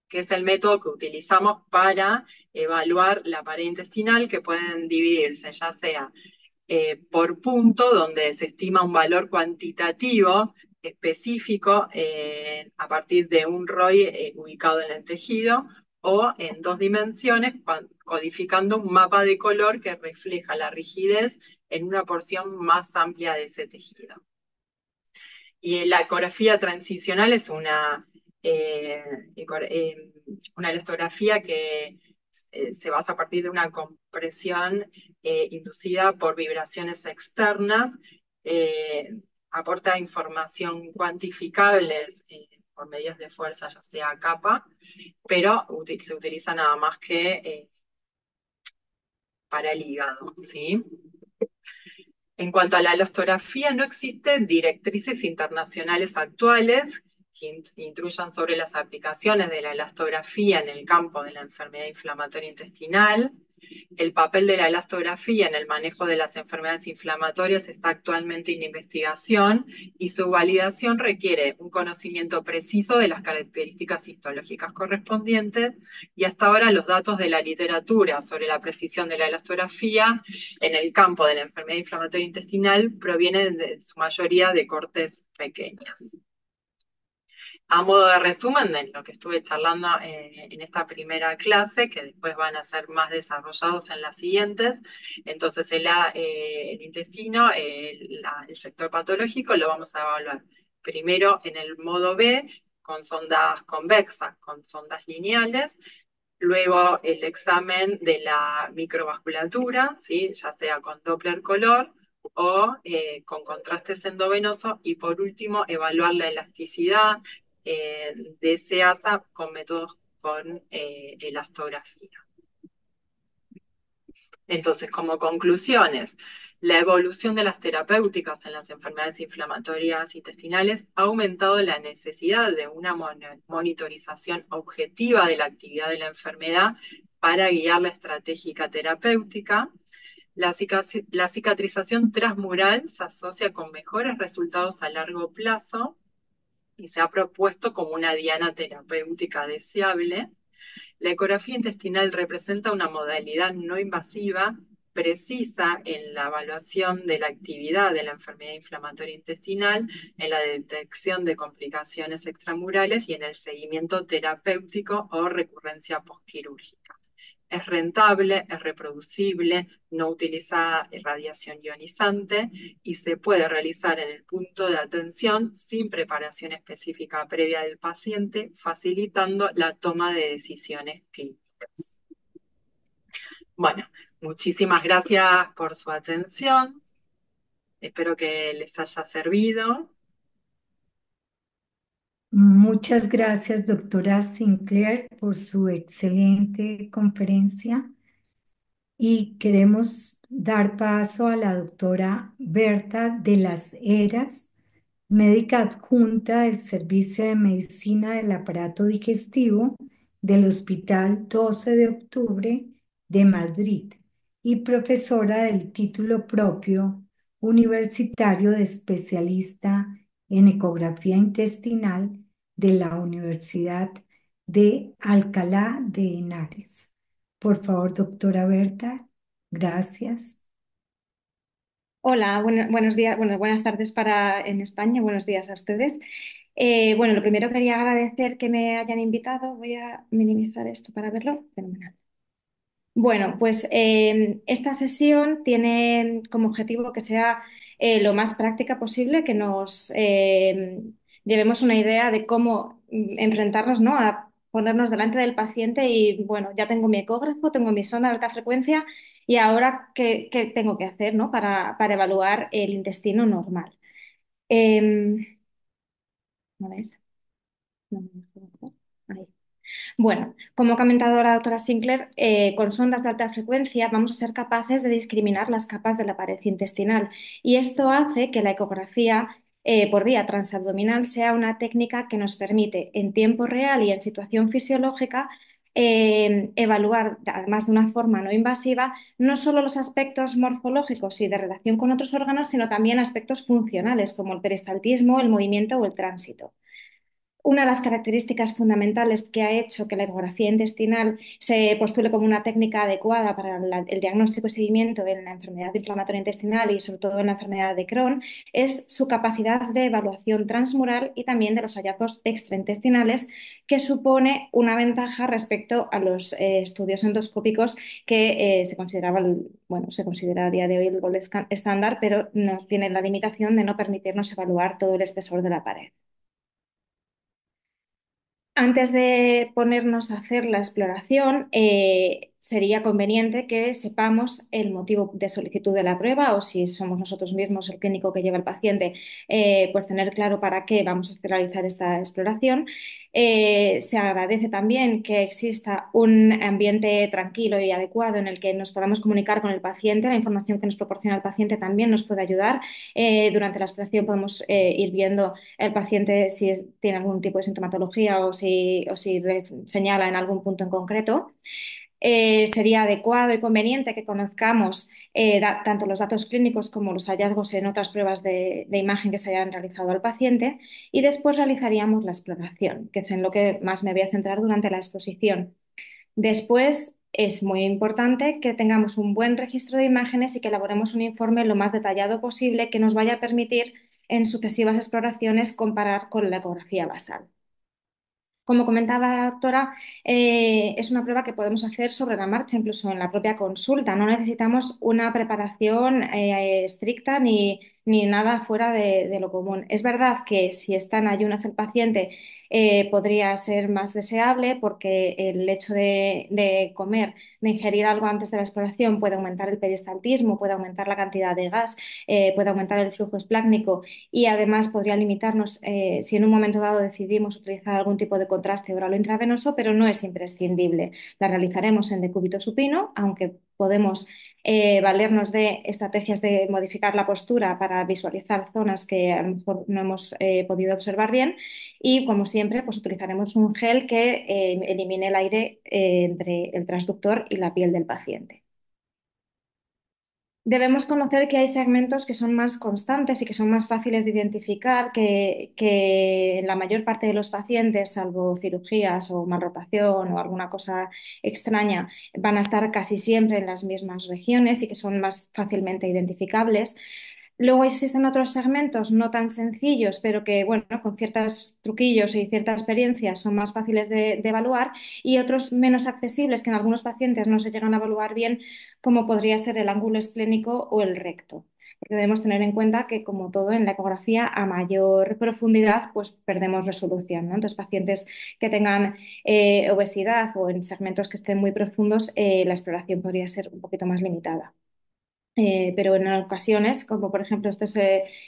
que es el método que utilizamos para evaluar la pared intestinal, que pueden dividirse ya sea por punto, donde se estima un valor cuantitativo específico a partir de un ROI ubicado en el tejido, o en 2 dimensiones, codificando un mapa de color que refleja la rigidez en una porción más amplia de ese tejido. Y la ecografía transicional es una elastografía que se basa a partir de una compresión inducida por vibraciones externas, aporta información cuantificable por medios de fuerza, ya sea capa, pero se utiliza nada más que para el hígado, ¿sí? En cuanto a la elastografía, no existen directrices internacionales actuales que intruyan sobre las aplicaciones de la elastografía en el campo de la enfermedad inflamatoria intestinal. El papel de la elastografía en el manejo de las enfermedades inflamatorias está actualmente en investigación y su validación requiere un conocimiento preciso de las características histológicas correspondientes, y hasta ahora los datos de la literatura sobre la precisión de la elastografía en el campo de la enfermedad inflamatoria intestinal provienen de su mayoría de cortes pequeñas. A modo de resumen de lo que estuve charlando en esta primera clase, que después van a ser más desarrollados en las siguientes, entonces el intestino, el sector patológico, lo vamos a evaluar primero en el modo B, con sondas convexas, con sondas lineales, luego el examen de la microvasculatura, ¿sí? Ya sea con Doppler color o con contrastes endovenosos, y por último evaluar la elasticidad de ese asa con métodos con elastografía. Entonces, como conclusiones, la evolución de las terapéuticas en las enfermedades inflamatorias intestinales ha aumentado la necesidad de una monitorización objetiva de la actividad de la enfermedad para guiar la estrategia terapéutica. La cicatrización transmural se asocia con mejores resultados a largo plazo y se ha propuesto como una diana terapéutica deseable. La ecografía intestinal representa una modalidad no invasiva, precisa en la evaluación de la actividad de la enfermedad inflamatoria intestinal, en la detección de complicaciones extramurales y en el seguimiento terapéutico o recurrencia postquirúrgica. Es rentable, es reproducible, no utiliza radiación ionizante y se puede realizar en el punto de atención sin preparación específica previa del paciente, facilitando la toma de decisiones clínicas. Bueno, muchísimas gracias por su atención. Espero que les haya servido. Muchas gracias, doctora Sinclair, por su excelente conferencia. Y queremos dar paso a la doctora Berta de las Heras, médica adjunta del Servicio de Medicina del Aparato Digestivo del Hospital 12 de Octubre de Madrid y profesora del título propio universitario de especialista en ecografía intestinal de la Universidad de Alcalá de Henares. Por favor, doctora Berta, gracias. Hola, buenos días, bueno, buenas tardes para en España, buenos días a ustedes. Bueno, lo primero quería agradecer que me hayan invitado. Voy a minimizar esto para verlo. Fenomenal. Bueno, pues esta sesión tiene como objetivo que sea lo más práctica posible, que nos llevemos una idea de cómo enfrentarnos, ¿no? A ponernos delante del paciente y, bueno, ya tengo mi ecógrafo, tengo mi sonda de alta frecuencia y ahora, ¿qué tengo que hacer, ¿no? Para evaluar el intestino normal. Em, a ver, no me dejo. Ahí. Bueno, como ha comentado la doctora Sinclair, con sondas de alta frecuencia vamos a ser capaces de discriminar las capas de la pared intestinal y esto hace que la ecografía por vía transabdominal sea una técnica que nos permite en tiempo real y en situación fisiológica evaluar, además de una forma no invasiva, no solo los aspectos morfológicos y de relación con otros órganos, sino también aspectos funcionales como el peristaltismo, el movimiento o el tránsito. Una de las características fundamentales que ha hecho que la ecografía intestinal se postule como una técnica adecuada para el diagnóstico y seguimiento en la enfermedad inflamatoria intestinal y sobre todo en la enfermedad de Crohn es su capacidad de evaluación transmural y también de los hallazgos extraintestinales, que supone una ventaja respecto a los estudios endoscópicos que bueno, se considera a día de hoy el gold estándar, pero no tiene la limitación de no permitirnos evaluar todo el espesor de la pared. Antes de ponernos a hacer la exploración, sería conveniente que sepamos el motivo de solicitud de la prueba o si somos nosotros mismos el clínico que lleva al paciente, pues tener claro para qué vamos a realizar esta exploración. Se agradece también que exista un ambiente tranquilo y adecuado en el que nos podamos comunicar con el paciente. La información que nos proporciona el paciente también nos puede ayudar. Durante la exploración podemos ir viendo el paciente si tiene algún tipo de sintomatología o si señala en algún punto en concreto. Sería adecuado y conveniente que conozcamos tanto los datos clínicos como los hallazgos en otras pruebas de imagen que se hayan realizado al paciente y después realizaríamos la exploración, que es en lo que más me voy a centrar durante la exposición. Después es muy importante que tengamos un buen registro de imágenes y que elaboremos un informe lo más detallado posible que nos vaya a permitir en sucesivas exploraciones comparar con la ecografía basal. Como comentaba la doctora, es una prueba que podemos hacer sobre la marcha, incluso en la propia consulta. No necesitamos una preparación estricta ni nada fuera de lo común. Es verdad que si está en ayunas el paciente podría ser más deseable porque el hecho de comer, de ingerir algo antes de la exploración puede aumentar el peristaltismo, puede aumentar la cantidad de gas, puede aumentar el flujo esplácnico y además podría limitarnos si en un momento dado decidimos utilizar algún tipo de contraste oral o intravenoso, pero no es imprescindible. La realizaremos en decúbito supino, aunque podemos valernos de estrategias de modificar la postura para visualizar zonas que a lo mejor no hemos podido observar bien y, como siempre, pues utilizaremos un gel que elimine el aire entre el transductor y la piel del paciente. Debemos conocer que hay segmentos que son más constantes y que son más fáciles de identificar, que en la mayor parte de los pacientes, salvo cirugías o malrotación o alguna cosa extraña, van a estar casi siempre en las mismas regiones y que son más fácilmente identificables. Luego existen otros segmentos no tan sencillos, pero que, bueno, con ciertos truquillos y cierta experiencia son más fáciles de evaluar y otros menos accesibles que en algunos pacientes no se llegan a evaluar bien, como podría ser el ángulo esplénico o el recto. Porque debemos tener en cuenta que, como todo en la ecografía, a mayor profundidad, pues perdemos resolución, ¿no? Entonces, pacientes que tengan obesidad o en segmentos que estén muy profundos, la exploración podría ser un poquito más limitada. Pero en ocasiones, como por ejemplo este es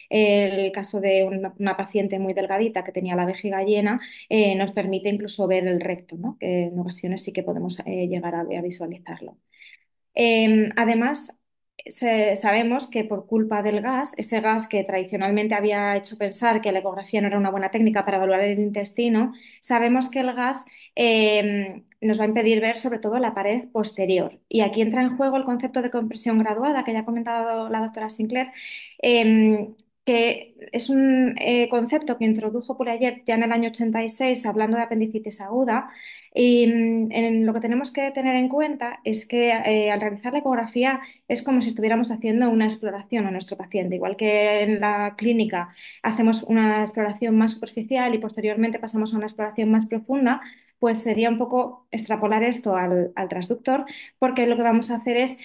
el caso de una paciente muy delgadita que tenía la vejiga llena, nos permite incluso ver el recto, ¿no? Que en ocasiones sí que podemos llegar a visualizarlo. Además, sabemos que por culpa del gas, ese gas que tradicionalmente había hecho pensar que la ecografía no era una buena técnica para evaluar el intestino, sabemos que el gas nos va a impedir ver sobre todo la pared posterior. Y aquí entra en juego el concepto de compresión graduada que ya ha comentado la doctora Sinclair. Que es un concepto que introdujo por ayer ya en el año 86 hablando de apendicitis aguda, Y en lo que tenemos que tener en cuenta es que al realizar la ecografía es como si estuviéramos haciendo una exploración a nuestro paciente. Igual que en la clínica hacemos una exploración más superficial y posteriormente pasamos a una exploración más profunda, pues sería un poco extrapolar esto al transductor, porque lo que vamos a hacer es,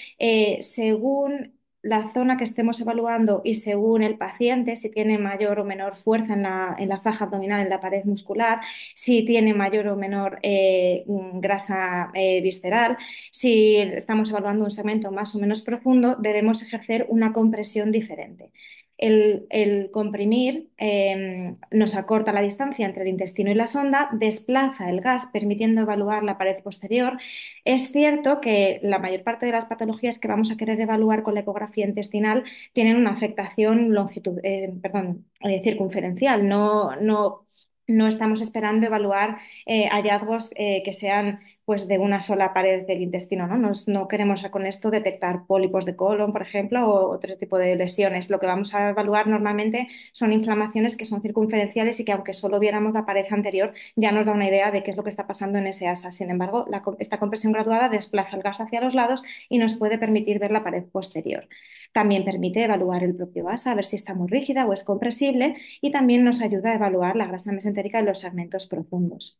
según la zona que estemos evaluando y según el paciente, si tiene mayor o menor fuerza en la faja abdominal, en la pared muscular, si tiene mayor o menor grasa visceral, si estamos evaluando un segmento más o menos profundo, debemos ejercer una compresión diferente. El comprimir nos acorta la distancia entre el intestino y la sonda, desplaza el gas, permitiendo evaluar la pared posterior. Es cierto que la mayor parte de las patologías que vamos a querer evaluar con la ecografía intestinal tienen una afectación circunferencial. No estamos esperando evaluar hallazgos que sean pues, de una sola pared del intestino, ¿no? No queremos con esto detectar pólipos de colon, por ejemplo, o otro tipo de lesiones. Lo que vamos a evaluar normalmente son inflamaciones que son circunferenciales y que aunque solo viéramos la pared anterior ya nos da una idea de qué es lo que está pasando en ese asa. Sin embargo, esta compresión graduada desplaza el gas hacia los lados y nos puede permitir ver la pared posterior. También permite evaluar el propio asa, a ver si está muy rígida o es compresible, y también nos ayuda a evaluar la grasa mesentérica en los segmentos profundos.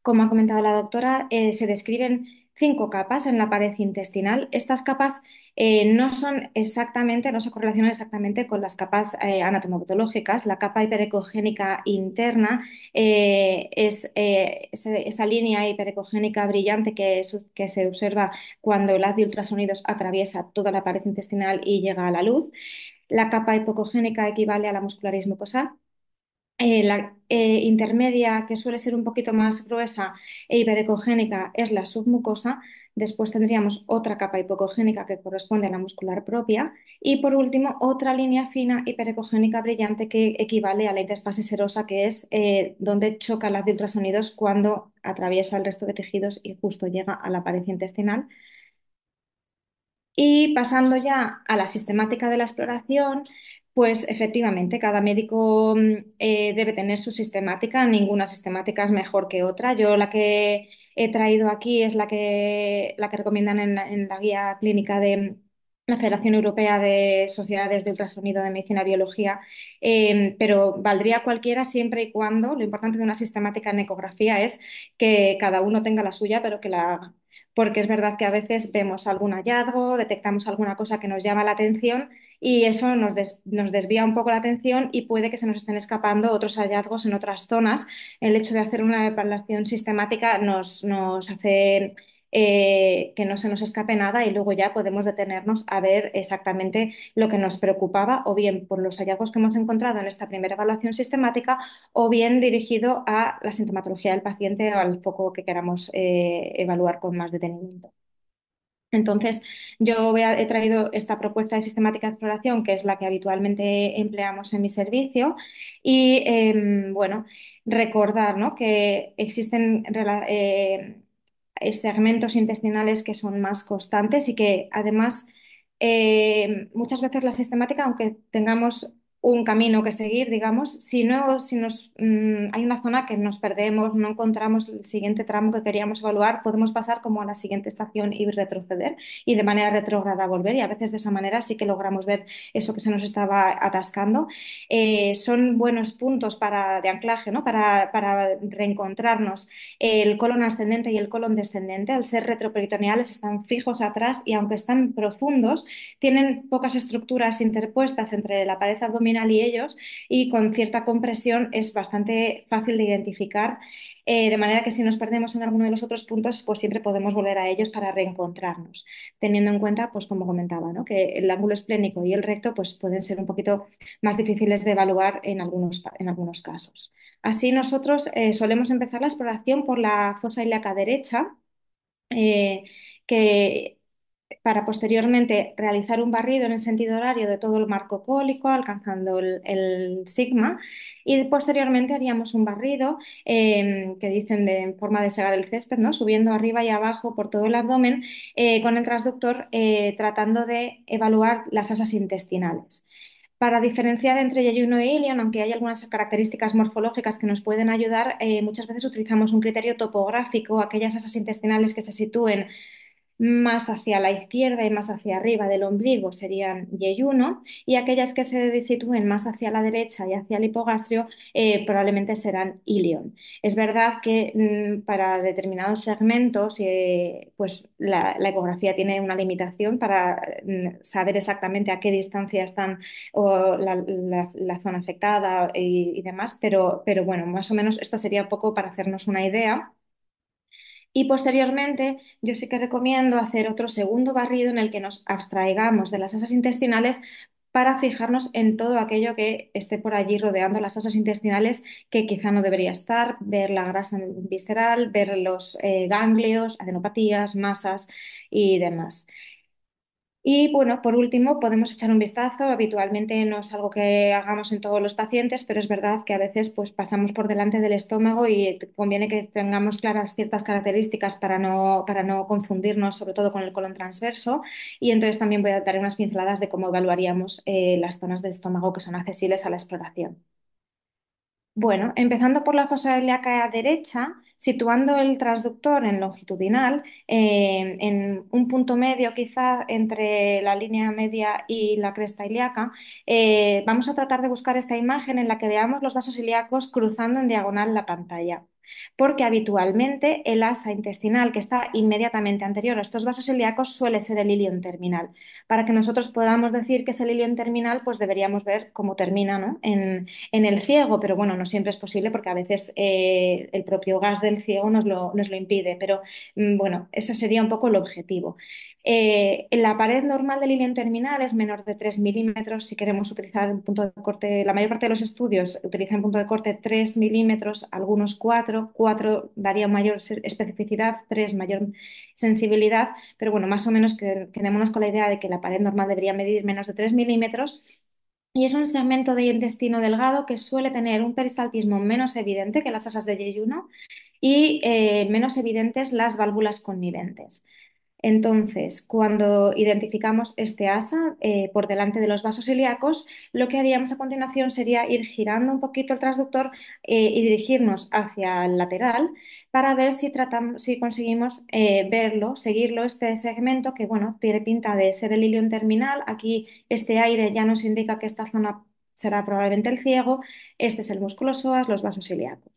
Como ha comentado la doctora, se describen 5 capas en la pared intestinal. Estas capas no son exactamente, no se correlacionan exactamente con las capas anatomopatológicas. La capa hiperecogénica interna es esa línea hiperecogénica brillante que se observa cuando el haz de ultrasonidos atraviesa toda la pared intestinal y llega a la luz. La capa hipocogénica equivale a la muscularis mucosal. La intermedia, que suele ser un poquito más gruesa e hiperecogénica, es la submucosa. Después tendríamos otra capa hipocogénica que corresponde a la muscular propia. Y por último, otra línea fina hiperecogénica brillante que equivale a la interfase serosa, que es donde choca el haz de ultrasonidos cuando atraviesa el resto de tejidos y justo llega a la pared intestinal. Y pasando ya a la sistemática de la exploración, pues efectivamente cada médico debe tener su sistemática, ninguna sistemática es mejor que otra. Yo la que he traído aquí es la que recomiendan en la guía clínica de la Federación Europea de Sociedades de Ultrasonido de Medicina y Biología, pero valdría cualquiera siempre y cuando lo importante de una sistemática en ecografía es que cada uno tenga la suya, pero que la haga, porque es verdad que a veces vemos algún hallazgo, detectamos alguna cosa que nos llama la atención y eso nos desvía un poco la atención y puede que se nos estén escapando otros hallazgos en otras zonas. El hecho de hacer una evaluación sistemática nos hace que no se nos escape nada y luego ya podemos detenernos a ver exactamente lo que nos preocupaba, o bien por los hallazgos que hemos encontrado en esta primera evaluación sistemática, o bien dirigido a la sintomatología del paciente o al foco que queramos evaluar con más detenimiento. Entonces, he traído esta propuesta de sistemática de exploración, que es la que habitualmente empleamos en mi servicio, y bueno, recordar, ¿no?, que existen segmentos intestinales que son más constantes y que además muchas veces la sistemática, aunque tengamos un camino que seguir, digamos, si hay una zona que nos perdemos, no encontramos el siguiente tramo que queríamos evaluar, podemos pasar como a la siguiente estación y retroceder y de manera retrógrada volver, y a veces de esa manera sí que logramos ver eso que se nos estaba atascando. Son buenos puntos de anclaje, ¿no?, para reencontrarnos. El colon ascendente y el colon descendente, al ser retroperitoneales, están fijos atrás y aunque están profundos, tienen pocas estructuras interpuestas entre la pared abdominal y ellos, y con cierta compresión es bastante fácil de identificar, de manera que si nos perdemos en alguno de los otros puntos, pues siempre podemos volver a ellos para reencontrarnos, teniendo en cuenta, pues como comentaba, ¿no?, que el ángulo esplénico y el recto pues, pueden ser un poquito más difíciles de evaluar en algunos casos. Así nosotros solemos empezar la exploración por la fosa ilíaca derecha, eh, que para posteriormente realizar un barrido en el sentido horario de todo el marco cólico, alcanzando el sigma, y posteriormente haríamos un barrido que dicen en forma de segar el césped, ¿no?, subiendo arriba y abajo por todo el abdomen con el transductor, tratando de evaluar las asas intestinales. Para diferenciar entre yeyuno e ilion, aunque hay algunas características morfológicas que nos pueden ayudar, muchas veces utilizamos un criterio topográfico, aquellas asas intestinales que se sitúen más hacia la izquierda y más hacia arriba del ombligo serían yeyuno, y aquellas que se sitúen más hacia la derecha y hacia el hipogastrio probablemente serán ilion. Es verdad que para determinados segmentos pues la ecografía tiene una limitación para saber exactamente a qué distancia están o la zona afectada y demás, pero bueno, más o menos esto sería un poco para hacernos una idea. Y posteriormente, yo sí que recomiendo hacer otro segundo barrido en el que nos abstraigamos de las asas intestinales para fijarnos en todo aquello que esté por allí rodeando las asas intestinales que quizá no debería estar, ver la grasa visceral, ver los ganglios, adenopatías, masas y demás. Y bueno, por último, podemos echar un vistazo. Habitualmente no es algo que hagamos en todos los pacientes, pero es verdad que a veces pues, pasamos por delante del estómago y conviene que tengamos claras ciertas características para no confundirnos, sobre todo con el colon transverso. Y entonces también voy a dar unas pinceladas de cómo evaluaríamos las zonas del estómago que son accesibles a la exploración. Bueno, empezando por la fosa ilíaca derecha, situando el transductor en longitudinal, en un punto medio quizá entre la línea media y la cresta ilíaca, vamos a tratar de buscar esta imagen en la que veamos los vasos ilíacos cruzando en diagonal la pantalla. Porque habitualmente el asa intestinal que está inmediatamente anterior a estos vasos ilíacos suele ser el ilion terminal. Para que nosotros podamos decir que es el ilion terminal, pues deberíamos ver cómo termina, ¿no? En el ciego, pero bueno, no siempre es posible porque a veces el propio gas del ciego nos lo impide, pero bueno, ese sería un poco el objetivo. La pared normal del ilion terminal es menor de 3 milímetros. Si queremos utilizar un punto de corte, la mayor parte de los estudios utilizan punto de corte 3 milímetros, algunos 4, 4 daría mayor especificidad, 3 mayor sensibilidad, pero bueno, más o menos quedémonos con la idea de que la pared normal debería medir menos de 3 milímetros. Y es un segmento de intestino delgado que suele tener un peristaltismo menos evidente que las asas de yeyuno y menos evidentes las válvulas conniventes. Entonces, cuando identificamos este asa por delante de los vasos ilíacos, lo que haríamos a continuación sería ir girando un poquito el transductor y dirigirnos hacia el lateral para ver si conseguimos verlo, seguirlo, este segmento que, bueno, tiene pinta de ser el ilion terminal. Aquí este aire ya nos indica que esta zona será probablemente el ciego. Este es el músculo psoas, los vasos ilíacos.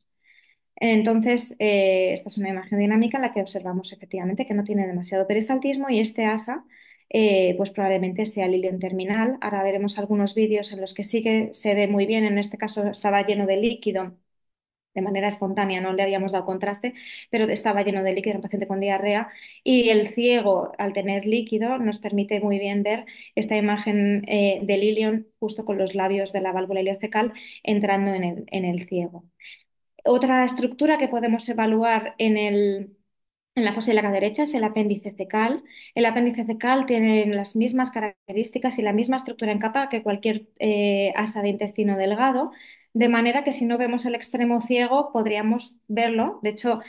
Entonces, esta es una imagen dinámica en la que observamos efectivamente que no tiene demasiado peristaltismo y este asa, pues probablemente sea el ilion terminal. Ahora veremos algunos vídeos en los que sí que se ve muy bien. En este caso estaba lleno de líquido de manera espontánea, no le habíamos dado contraste, pero estaba lleno de líquido, era un paciente con diarrea y el ciego, al tener líquido, nos permite muy bien ver esta imagen del ilion justo con los labios de la válvula iliocecal entrando en el ciego. Otra estructura que podemos evaluar en la fosa ilíaca derecha es el apéndice cecal. El apéndice cecal tiene las mismas características y la misma estructura en capa que cualquier asa de intestino delgado, de manera que si no vemos el extremo ciego podríamos verlo. De hecho,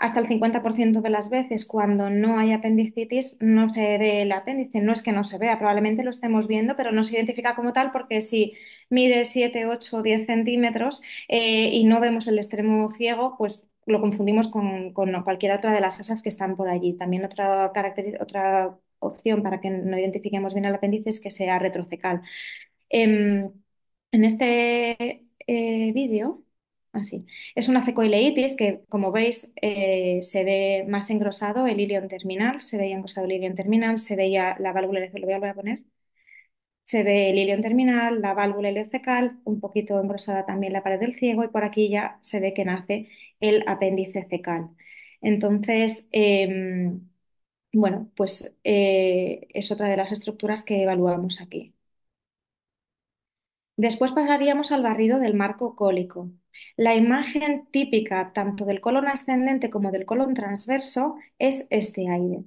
hasta el 50% de las veces cuando no hay apendicitis no se ve el apéndice. No es que no se vea, probablemente lo estemos viendo, pero no se identifica como tal porque si mide 7, 8 o 10 centímetros y no vemos el extremo ciego, pues lo confundimos con cualquier otra de las asas que están por allí. También otra opción para que no identifiquemos bien el apéndice es que sea retrocecal. Em, en este vídeo, así, es una cecoileitis que, como veis, se ve más engrosado el ilion terminal, se veía engrosado el ilion terminal, se veía la válvula, lo voy a volver a poner, se ve el ilion terminal, la válvula ileocecal, un poquito engrosada también la pared del ciego y por aquí ya se ve que nace el apéndice cecal. Entonces, bueno, pues es otra de las estructuras que evaluamos aquí. Después pasaríamos al barrido del marco cólico. La imagen típica tanto del colon ascendente como del colon transverso es este aire.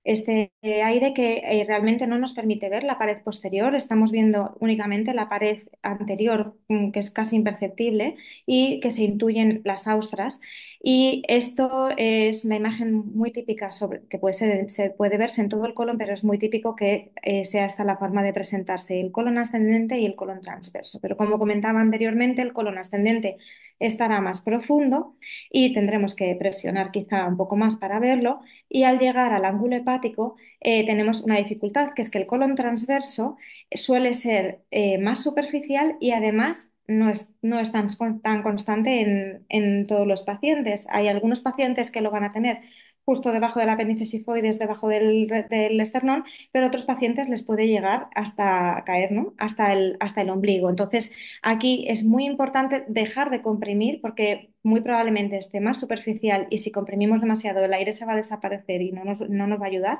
Este aire que realmente no nos permite ver la pared posterior, estamos viendo únicamente la pared anterior, que es casi imperceptible y que se intuyen las austras. Y esto es una imagen muy típica que puede ser, se puede verse en todo el colon, pero es muy típico que sea esta la forma de presentarse, el colon ascendente y el colon transverso. Pero como comentaba anteriormente, el colon ascendente estará más profundo y tendremos que presionar quizá un poco más para verlo. Y al llegar al ángulo hepático, tenemos una dificultad, que es que el colon transverso suele ser más superficial y además no es tan constante en todos los pacientes. Hay algunos pacientes que lo van a tener justo debajo del apéndice sifoides, debajo del esternón, pero otros pacientes les puede llegar hasta caer, ¿no? Hasta el ombligo. Entonces, aquí es muy importante dejar de comprimir porque muy probablemente esté más superficial y si comprimimos demasiado el aire se va a desaparecer y no nos va a ayudar.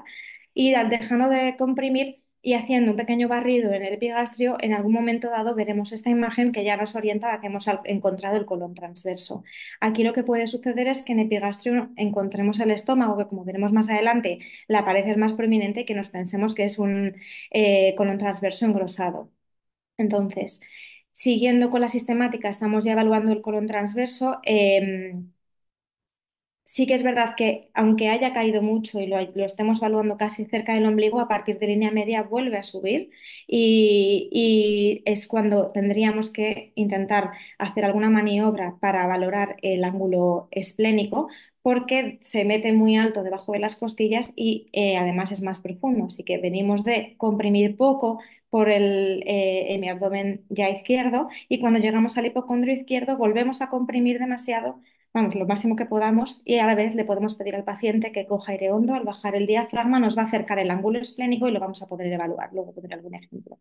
Y dejando de comprimir y haciendo un pequeño barrido en el epigastrio, en algún momento dado veremos esta imagen que ya nos orienta a que hemos encontrado el colon transverso. Aquí lo que puede suceder es que en epigastrio encontremos el estómago, que como veremos más adelante, la pared es más prominente y que nos pensemos que es un colon transverso engrosado. Entonces, siguiendo con la sistemática, estamos ya evaluando el colon transverso. Sí que es verdad que aunque haya caído mucho y lo estemos evaluando casi cerca del ombligo, a partir de línea media vuelve a subir y es cuando tendríamos que intentar hacer alguna maniobra para valorar el ángulo esplénico porque se mete muy alto debajo de las costillas y además es más profundo. Así que venimos de comprimir poco por mi abdomen ya izquierdo y cuando llegamos al hipocondrio izquierdo volvemos a comprimir demasiado, vamos, lo máximo que podamos y a la vez le podemos pedir al paciente que coja aire hondo, al bajar el diafragma nos va a acercar el ángulo esplénico y lo vamos a poder evaluar. Luego pondré algún ejemplo.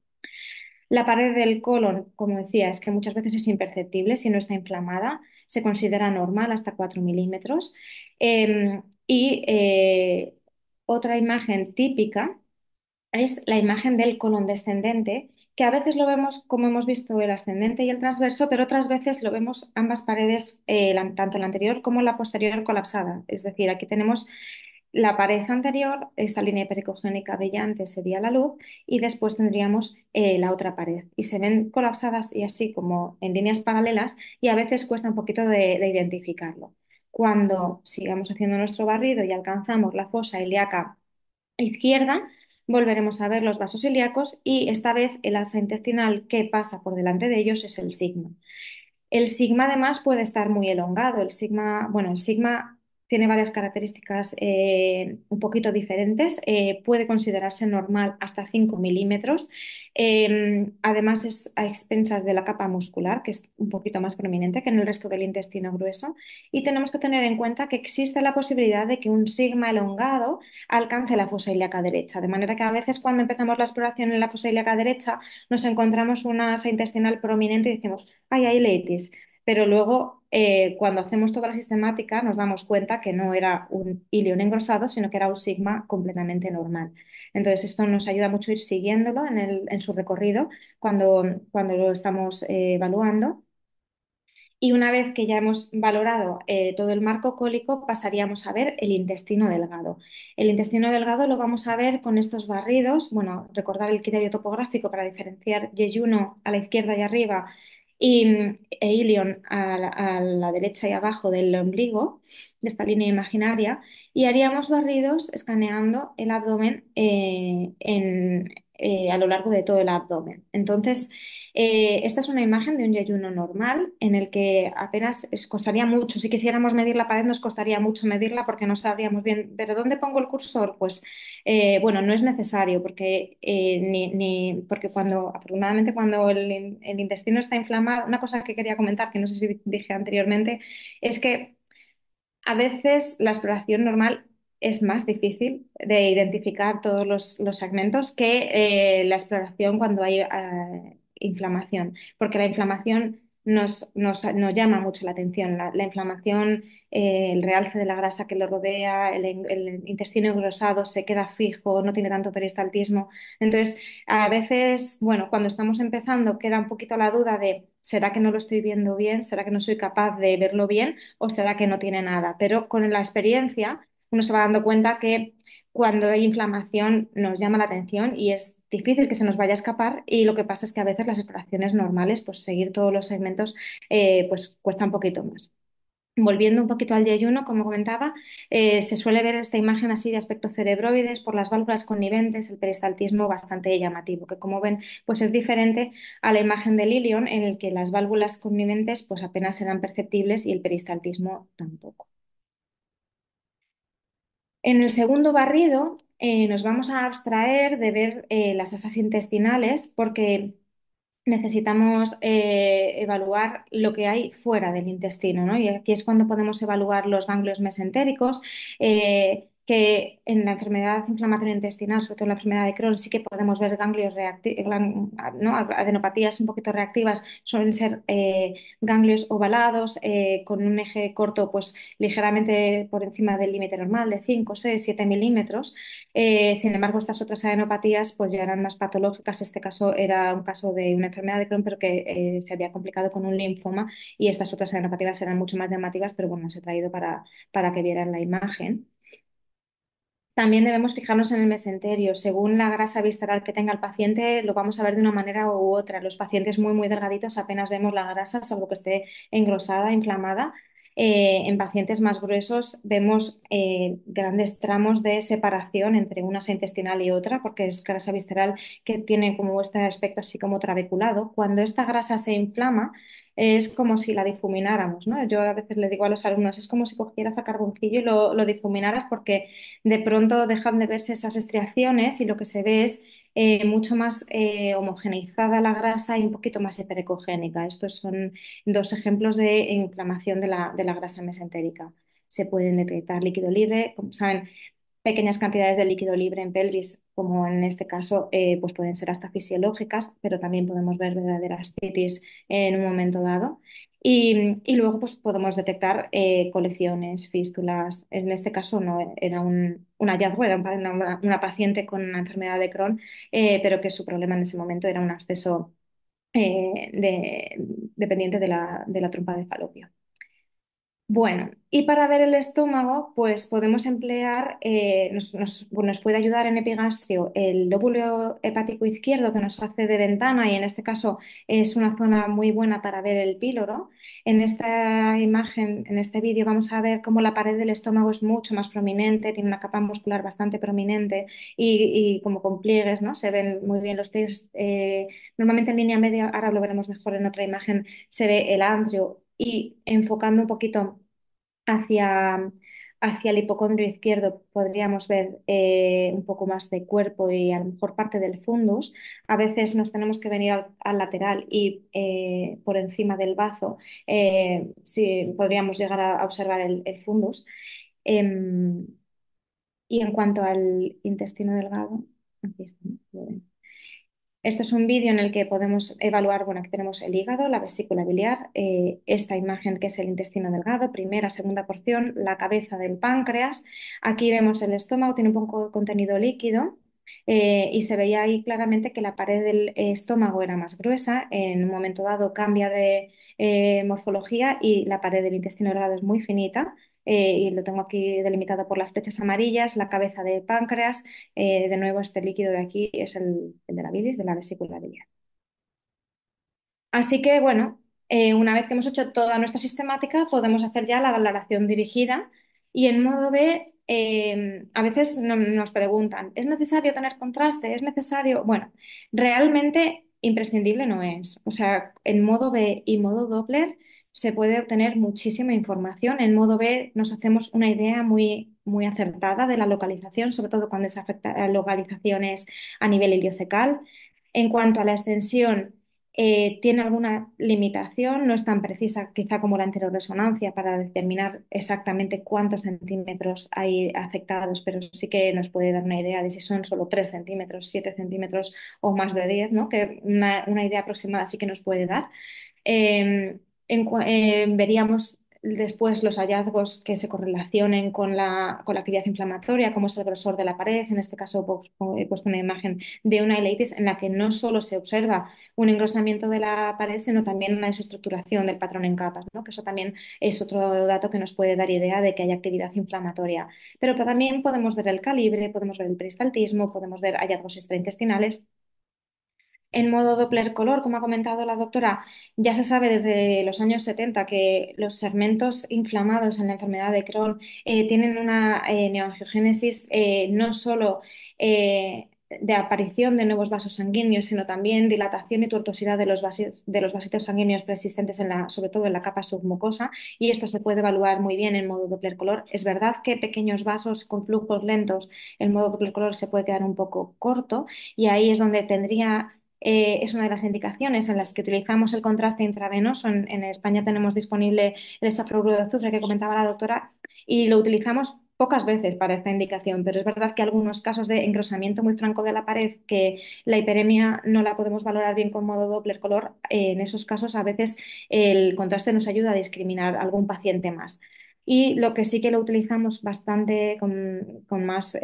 La pared del colon, como decía, es que muchas veces es imperceptible si no está inflamada, se considera normal hasta 4 milímetros. Y otra imagen típica es la imagen del colon descendente, que a veces lo vemos como hemos visto el ascendente y el transverso, pero otras veces lo vemos ambas paredes, tanto la anterior como la posterior colapsada. Es decir, aquí tenemos la pared anterior, esta línea pericogénica brillante sería la luz, y después tendríamos la otra pared. Y se ven colapsadas y así como en líneas paralelas, y a veces cuesta un poquito de identificarlo. Cuando sigamos haciendo nuestro barrido y alcanzamos la fosa ilíaca izquierda, volveremos a ver los vasos ilíacos y esta vez el asa intestinal que pasa por delante de ellos es el sigma. El sigma además puede estar muy elongado. El sigma tiene varias características un poquito diferentes. Puede considerarse normal hasta 5 milímetros. Además es a expensas de la capa muscular, que es un poquito más prominente que en el resto del intestino grueso. Y tenemos que tener en cuenta que existe la posibilidad de que un sigma elongado alcance la fosa ilíaca derecha. De manera que a veces cuando empezamos la exploración en la fosa ilíaca derecha nos encontramos una asa intestinal prominente y decimos, ay, hay ileitis. Pero luego, cuando hacemos toda la sistemática, nos damos cuenta que no era un ilion engrosado, sino que era un sigma completamente normal. Entonces, esto nos ayuda mucho a ir siguiéndolo en su recorrido cuando lo estamos evaluando. Y una vez que ya hemos valorado todo el marco cólico, pasaríamos a ver el intestino delgado. El intestino delgado lo vamos a ver con estos barridos. Bueno, recordar el criterio topográfico para diferenciar yeyuno a la izquierda y arriba e ilion a la derecha y abajo del ombligo, de esta línea imaginaria, y haríamos barridos escaneando el abdomen a lo largo de todo el abdomen. Entonces, esta es una imagen de un yeyuno normal en el que apenas costaría mucho, si quisiéramos medir la pared nos costaría mucho medirla porque no sabríamos bien, pero ¿dónde pongo el cursor? Pues bueno, no es necesario porque, porque afortunadamente cuando el intestino está inflamado, una cosa que quería comentar que no sé si dije anteriormente, es que a veces la exploración normal es más difícil de identificar todos los segmentos que la exploración cuando hay inflamación, porque la inflamación nos llama mucho la atención. La inflamación, el realce de la grasa que lo rodea, el intestino engrosado se queda fijo, no tiene tanto peristaltismo. Entonces, a veces, bueno, cuando estamos empezando queda un poquito la duda de, ¿será que no lo estoy viendo bien? ¿Será que no soy capaz de verlo bien? ¿O será que no tiene nada? Pero con la experiencia uno se va dando cuenta que cuando hay inflamación nos llama la atención y es difícil que se nos vaya a escapar y lo que pasa es que a veces las exploraciones normales, pues seguir todos los segmentos, pues cuesta un poquito más. Volviendo un poquito al yeyuno, como comentaba, se suele ver esta imagen así de aspecto cerebroides por las válvulas conniventes, el peristaltismo bastante llamativo, que como ven, pues es diferente a la imagen de Lilion, en el que las válvulas conniventes pues apenas eran perceptibles y el peristaltismo tampoco. En el segundo barrido nos vamos a abstraer de ver las asas intestinales porque necesitamos evaluar lo que hay fuera del intestino, ¿no? Y aquí es cuando podemos evaluar los ganglios mesentéricos, que en la enfermedad inflamatoria intestinal, sobre todo en la enfermedad de Crohn, sí que podemos ver ganglios ¿no? Adenopatías un poquito reactivas, suelen ser ganglios ovalados, con un eje corto pues ligeramente por encima del límite normal de 5, 6, 7 milímetros. Sin embargo, estas otras adenopatías pues ya eran más patológicas. Este caso era un caso de una enfermedad de Crohn, pero que se había complicado con un linfoma, y estas otras adenopatías eran mucho más llamativas, pero bueno, las he traído para que vieran la imagen. También debemos fijarnos en el mesenterio. Según la grasa visceral que tenga el paciente, lo vamos a ver de una manera u otra. Los pacientes muy delgaditos apenas vemos la grasa, salvo que esté engrosada, inflamada. En pacientes más gruesos vemos grandes tramos de separación entre una asa intestinal y otra, porque es grasa visceral que tiene como este aspecto así como trabeculado. Cuando esta grasa se inflama, es como si la difumináramos, ¿no? Yo a veces le digo a los alumnos, es como si cogieras a carboncillo y lo difuminaras, porque de pronto dejan de verse esas estriaciones y lo que se ve es mucho más homogeneizada la grasa y un poquito más hiperecogénica. Estos son dos ejemplos de inflamación de la grasa mesentérica. Se pueden detectar líquido libre, como saben, pequeñas cantidades de líquido libre en pelvis, como en este caso, pues pueden ser hasta fisiológicas, pero también podemos ver verdaderas citis en un momento dado. Y luego pues podemos detectar colecciones, fístulas. En este caso no era un hallazgo, era una paciente con una enfermedad de Crohn, pero que su problema en ese momento era un absceso dependiente de la trompa de falopio. Bueno, y para ver el estómago, pues podemos emplear, bueno, nos puede ayudar en epigastrio el lóbulo hepático izquierdo, que nos hace de ventana, y en este caso es una zona muy buena para ver el píloro. En esta imagen, en este vídeo, vamos a ver cómo la pared del estómago es mucho más prominente, tiene una capa muscular bastante prominente y como con pliegues, ¿no? Se ven muy bien los pliegues. Normalmente en línea media, ahora lo veremos mejor en otra imagen, se ve el antrio, y enfocando un poquito hacia, hacia el hipocondrio izquierdo podríamos ver un poco más de cuerpo y a lo mejor parte del fundus. A veces nos tenemos que venir al lateral y por encima del bazo sí, podríamos llegar a observar el fundus. Em, y en cuanto al intestino delgado, aquí está, lo ven. Este es un vídeo en el que podemos evaluar, bueno, aquí tenemos el hígado, la vesícula biliar, esta imagen que es el intestino delgado, primera, segunda porción, la cabeza del páncreas. Aquí vemos el estómago, tiene un poco de contenido líquido, y se veía ahí claramente que la pared del estómago era más gruesa. En un momento dado cambia de morfología y la pared del intestino delgado es muy finita. Y lo tengo aquí delimitado por las flechas amarillas, la cabeza del páncreas. De nuevo, este líquido de aquí es el de la bilis, de la vesícula biliar. Así que, bueno, una vez que hemos hecho toda nuestra sistemática, podemos hacer ya la valoración dirigida. Y en modo B, a veces nos preguntan, ¿es necesario tener contraste? ¿Es necesario? Bueno, realmente imprescindible no es. O sea, en modo B y modo Doppler se puede obtener muchísima información. En modo B nos hacemos una idea muy acertada de la localización, sobre todo cuando se afecta a localizaciones a nivel iliocecal. En cuanto a la extensión, tiene alguna limitación, no es tan precisa quizá como la anterorresonancia para determinar exactamente cuántos centímetros hay afectados, pero sí que nos puede dar una idea de si son solo 3 centímetros, 7 centímetros o más de 10, ¿no? Que una idea aproximada sí que nos puede dar. Eh, Veríamos después los hallazgos que se correlacionen con la actividad inflamatoria, como es el grosor de la pared. En este caso pues, he puesto una imagen de una ileitis en la que no solo se observa un engrosamiento de la pared, sino también una desestructuración del patrón en capas, ¿no? Que eso también es otro dato que nos puede dar idea de que hay actividad inflamatoria. Pero también podemos ver el calibre, podemos ver el peristaltismo, podemos ver hallazgos extraintestinales. En modo Doppler color, como ha comentado la doctora, ya se sabe desde los años 70 que los segmentos inflamados en la enfermedad de Crohn tienen una neoangiogénesis no solo de aparición de nuevos vasos sanguíneos, sino también dilatación y tortuosidad de los vasitos sanguíneos persistentes sobre todo en la capa submucosa, y esto se puede evaluar muy bien en modo Doppler color. Es verdad que pequeños vasos con flujos lentos, el modo Doppler color se puede quedar un poco corto, y ahí es donde es una de las indicaciones en las que utilizamos el contraste intravenoso. En España tenemos disponible el safloruro de azufre que comentaba la doctora y lo utilizamos pocas veces para esta indicación, pero es verdad que algunos casos de engrosamiento muy franco de la pared, que la hiperemia no la podemos valorar bien con modo Doppler color, en esos casos a veces el contraste nos ayuda a discriminar a algún paciente más. Y lo que sí que lo utilizamos bastante con más,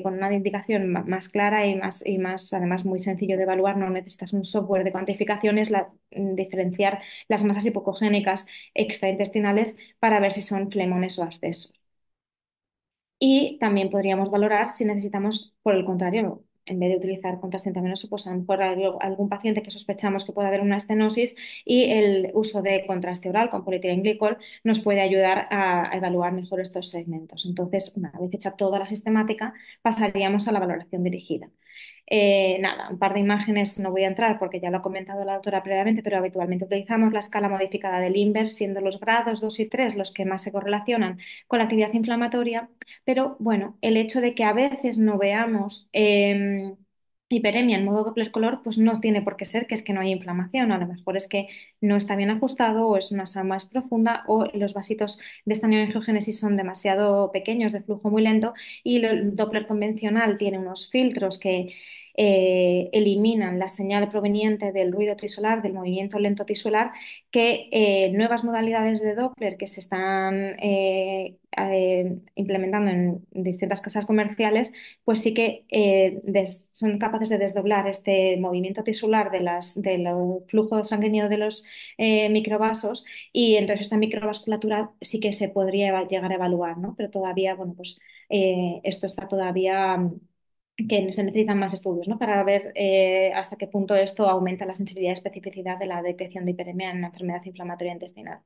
con una indicación más clara y más, además, muy sencillo de evaluar, no necesitas un software de cuantificación, es diferenciar las masas hipocogénicas extraintestinales para ver si son flemones o abscesos. Y también podríamos valorar si necesitamos, por el contrario, en vez de utilizar contraste intravenoso, pues a lo mejor algún paciente que sospechamos que puede haber una estenosis, y el uso de contraste oral con polietilenglicol nos puede ayudar a evaluar mejor estos segmentos. Entonces, una vez hecha toda la sistemática, pasaríamos a la valoración dirigida. Nada, un par de imágenes no voy a entrar porque ya lo ha comentado la doctora previamente, pero habitualmente utilizamos la escala modificada del Inver, siendo los grados 2 y 3 los que más se correlacionan con la actividad inflamatoria. Pero bueno, el hecho de que a veces no veamos hiperemia en modo Doppler color, pues no tiene por qué ser que es que no hay inflamación. A lo mejor es que no está bien ajustado, o es una asa más profunda, o los vasitos de esta neoangiogénesis son demasiado pequeños, de flujo muy lento, y el Doppler convencional tiene unos filtros que eliminan la señal proveniente del ruido tisular, del movimiento lento tisular, que nuevas modalidades de Doppler que se están implementando en distintas casas comerciales, pues sí que son capaces de desdoblar este movimiento tisular del flujo sanguíneo de los microvasos, y entonces esta microvasculatura sí que se podría llegar a evaluar, ¿no? Pero todavía, bueno, pues esto está todavía que se necesitan más estudios, ¿no? Para ver hasta qué punto esto aumenta la sensibilidad y especificidad de la detección de hiperemia en la enfermedad inflamatoria intestinal.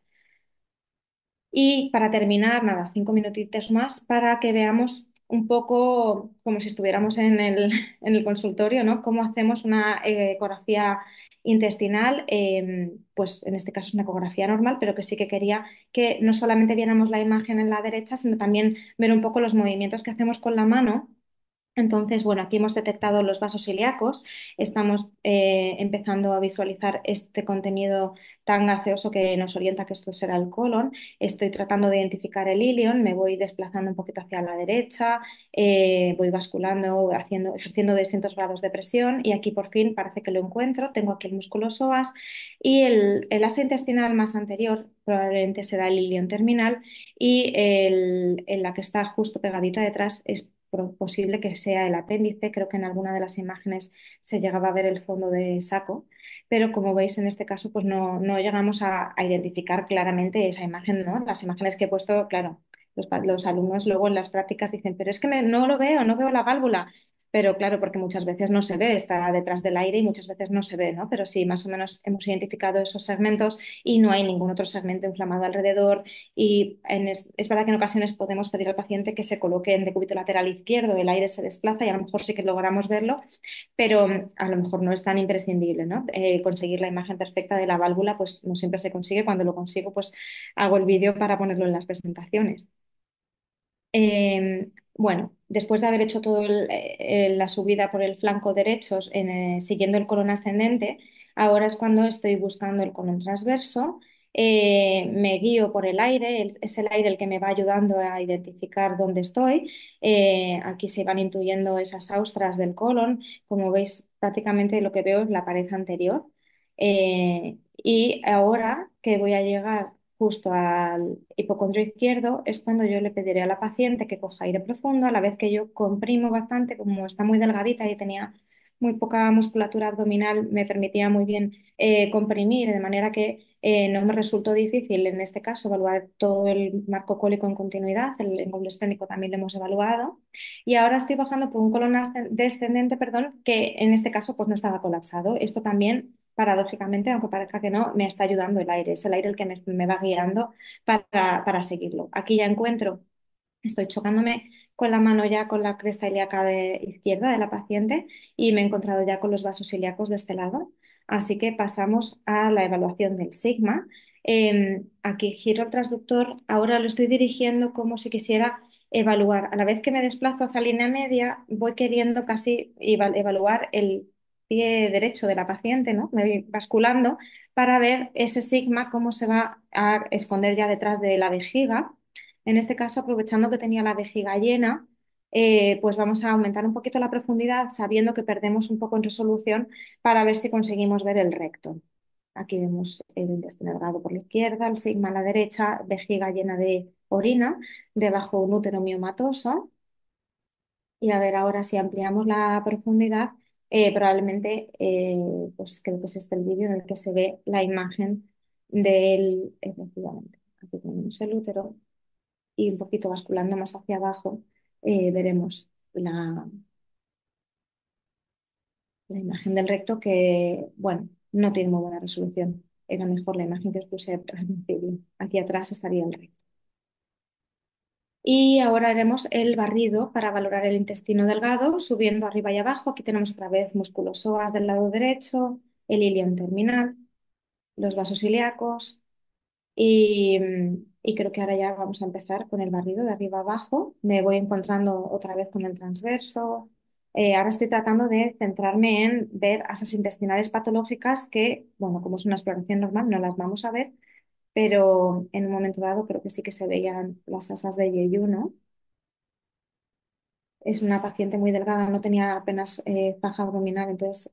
Y para terminar, nada, 5 minutitos más para que veamos un poco como si estuviéramos en el consultorio, ¿no? Cómo hacemos una ecografía intestinal, pues en este caso es una ecografía normal, pero que sí que quería que no solamente viéramos la imagen en la derecha, sino también ver un poco los movimientos que hacemos con la mano. Entonces, bueno, aquí hemos detectado los vasos ilíacos, estamos empezando a visualizar este contenido tan gaseoso que nos orienta que esto será el colon. Estoy tratando de identificar el ilion, me voy desplazando un poquito hacia la derecha, voy basculando, ejerciendo distintos grados de presión, y aquí por fin parece que lo encuentro. Tengo aquí el músculo psoas, y el asa intestinal más anterior probablemente será el ilion terminal, y en la que está justo pegadita detrás es posible que sea el apéndice. Creo que en alguna de las imágenes se llegaba a ver el fondo de saco, pero como veis en este caso pues no llegamos a identificar claramente esa imagen, ¿no? Las imágenes que he puesto, claro, los alumnos luego en las prácticas dicen, pero es que no lo veo, no veo la válvula. Pero claro, porque muchas veces no se ve, está detrás del aire y muchas veces no se ve, ¿no? Pero sí, más o menos hemos identificado esos segmentos y no hay ningún otro segmento inflamado alrededor. Y es verdad que en ocasiones podemos pedir al paciente que se coloque en decúbito lateral izquierdo, el aire se desplaza y a lo mejor sí que logramos verlo, pero a lo mejor no es tan imprescindible, ¿no? Conseguir la imagen perfecta de la válvula, pues no siempre se consigue. Cuando lo consigo, pues hago el vídeo para ponerlo en las presentaciones. Bueno, después de haber hecho toda la subida por el flanco derecho siguiendo el colon ascendente, ahora es cuando estoy buscando el colon transverso. Me guío por el aire, es el aire el que me va ayudando a identificar dónde estoy. Aquí se van intuyendo esas austras del colon. Como veis, prácticamente lo que veo es la pared anterior. Y ahora que voy a llegar justo al hipocondrio izquierdo, es cuando yo le pediré a la paciente que coja aire profundo, a la vez que yo comprimo bastante, como está muy delgadita y tenía muy poca musculatura abdominal, me permitía muy bien comprimir, de manera que no me resultó difícil en este caso evaluar todo el marco cólico en continuidad, el ángulo esplénico también lo hemos evaluado, y ahora estoy bajando por un colon descendente, perdón, que en este caso pues no estaba colapsado. Esto también, paradójicamente, aunque parezca que no, me está ayudando el aire, es el aire el que me va guiando para seguirlo. Aquí ya encuentro, estoy chocándome con la mano ya con la cresta ilíaca izquierda de la paciente y me he encontrado ya con los vasos ilíacos de este lado. Así que pasamos a la evaluación del sigma. Aquí giro el transductor, ahora lo estoy dirigiendo como si quisiera evaluar. A la vez que me desplazo hacia línea media, voy queriendo casi evaluar el pie derecho de la paciente, ¿no? Me voy basculando para ver ese sigma, cómo se va a esconder ya detrás de la vejiga. En este caso, aprovechando que tenía la vejiga llena, pues vamos a aumentar un poquito la profundidad, sabiendo que perdemos un poco en resolución para ver si conseguimos ver el recto. Aquí vemos el intestino delgado por la izquierda, el sigma a la derecha, vejiga llena de orina, debajo un útero miomatoso. Y a ver ahora si ampliamos la profundidad, probablemente, pues creo que es este el vídeo en el que se ve la imagen del, efectivamente, aquí tenemos el útero y un poquito basculando más hacia abajo, veremos la imagen del recto que, bueno, no tiene muy buena resolución. Era mejor la imagen que os puse al principio. Aquí atrás estaría el recto. Y ahora haremos el barrido para valorar el intestino delgado, subiendo arriba y abajo. Aquí tenemos otra vez músculos psoas del lado derecho, el ilion terminal, los vasos ilíacos. Y creo que ahora ya vamos a empezar con el barrido de arriba abajo. Me voy encontrando otra vez con el transverso. Ahora estoy tratando de centrarme en ver asas intestinales patológicas que, bueno, como es una exploración normal, no las vamos a ver, pero en un momento dado creo que sí que se veían las asas de Yeyu, ¿no? Es una paciente muy delgada, no tenía apenas faja abdominal, entonces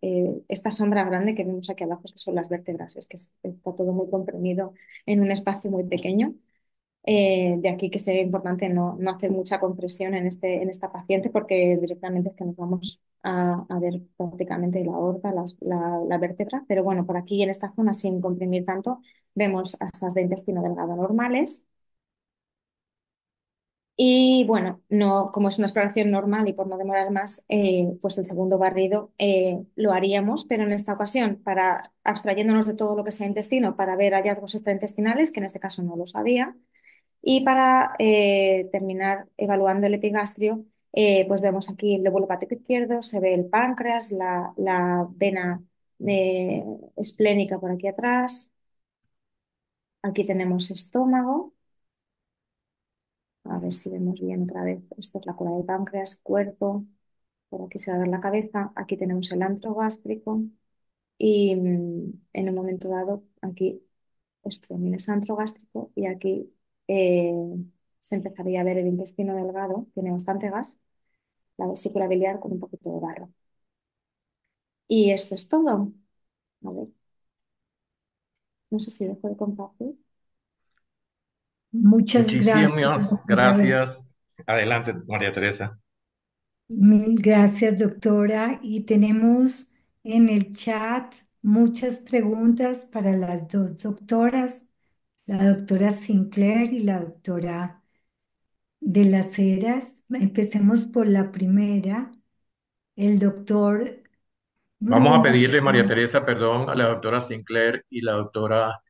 esta sombra grande que vemos aquí abajo, es que son las vértebras, es que está todo muy comprimido en un espacio muy pequeño. De aquí que sea importante no hacer mucha compresión en esta paciente porque directamente es que nos vamos a ver prácticamente la aorta, la vértebra, pero bueno, por aquí en esta zona sin comprimir tanto vemos asas de intestino delgado normales. Y bueno, no, como es una exploración normal y por no demorar más, pues el segundo barrido lo haríamos, pero en esta ocasión, para abstrayéndonos de todo lo que sea intestino, para ver hallazgos extraintestinales, que en este caso no los había, y para terminar evaluando el epigastrio, pues vemos aquí el lóbulo hepático izquierdo, se ve el páncreas, la vena eh, esplénica por aquí atrás, aquí tenemos estómago. A ver si vemos bien otra vez. Esto es la cola del páncreas, cuerpo. Por aquí se va a ver la cabeza. Aquí tenemos el antro gástrico. Y en un momento dado, aquí esto también es antro gástrico. Y aquí eh, se empezaría a ver el intestino delgado. Tiene bastante gas. La vesícula biliar con un poquito de barro. Y esto es todo. A ver, no sé si dejo de compartir. Muchas gracias, Muchísimas doctora. gracias. Adelante, María Teresa. Mil gracias, doctora. Y tenemos en el chat muchas preguntas para las dos doctoras, la doctora Sinclair y la doctora de las Heras. Empecemos por la primera. El doctor Vamos a Bruno. pedirle, María Teresa, perdón, a la doctora Sinclair y la doctora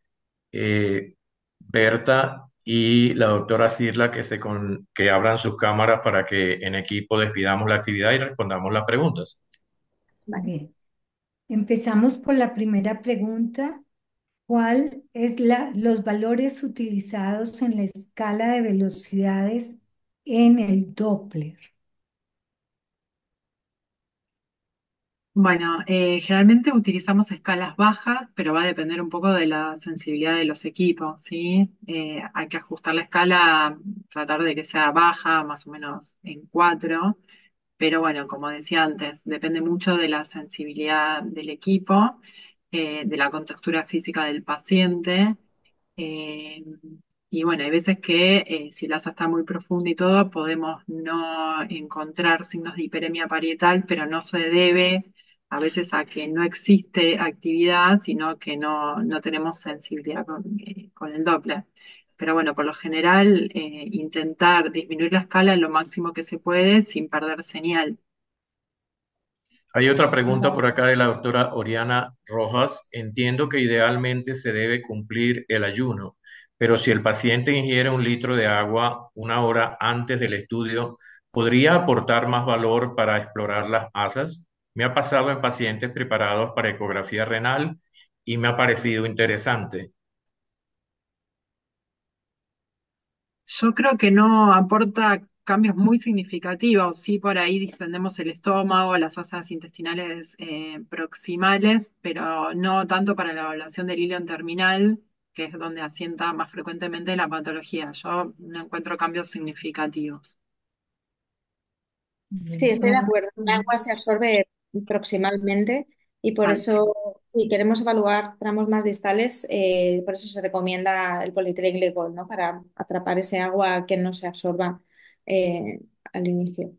eh, Berta y la doctora Sirla que abran sus cámaras para que en equipo despidamos la actividad y respondamos las preguntas. Vale. Bien. Empezamos por la primera pregunta. ¿Cuál es los valores utilizados en la escala de velocidades en el Doppler? Bueno, generalmente utilizamos escalas bajas, pero va a depender un poco de la sensibilidad de los equipos, ¿sí? Hay que ajustar la escala, tratar de que sea baja, más o menos en 4, pero bueno, como decía antes, depende mucho de la sensibilidad del equipo, de la contextura física del paciente. eh, y bueno, hay veces que si la asa está muy profunda y todo, podemos no encontrar signos de hiperemia parietal, pero no se debe a veces a que no existe actividad, sino que no tenemos sensibilidad con el Doppler. Pero bueno, por lo general, intentar disminuir la escala lo máximo que se puede sin perder señal. Hay otra pregunta por acá de la doctora Oriana Rojas. Entiendo que idealmente se debe cumplir el ayuno, pero si el paciente ingiere 1 litro de agua 1 hora antes del estudio, ¿podría aportar más valor para explorar las asas? Me ha pasado en pacientes preparados para ecografía renal y me ha parecido interesante. Yo creo que no aporta cambios muy significativos. Sí, por ahí distendemos el estómago, las asas intestinales proximales, pero no tanto para la evaluación del hilo terminal, que es donde asienta más frecuentemente la patología. Yo no encuentro cambios significativos. Sí, estoy de Bueno, acuerdo. El agua se absorbe proximalmente y por Exacto. eso, si queremos evaluar tramos más distales, por eso se recomienda el polietilenglicol, ¿no? Para atrapar ese agua que no se absorba eh, al inicio.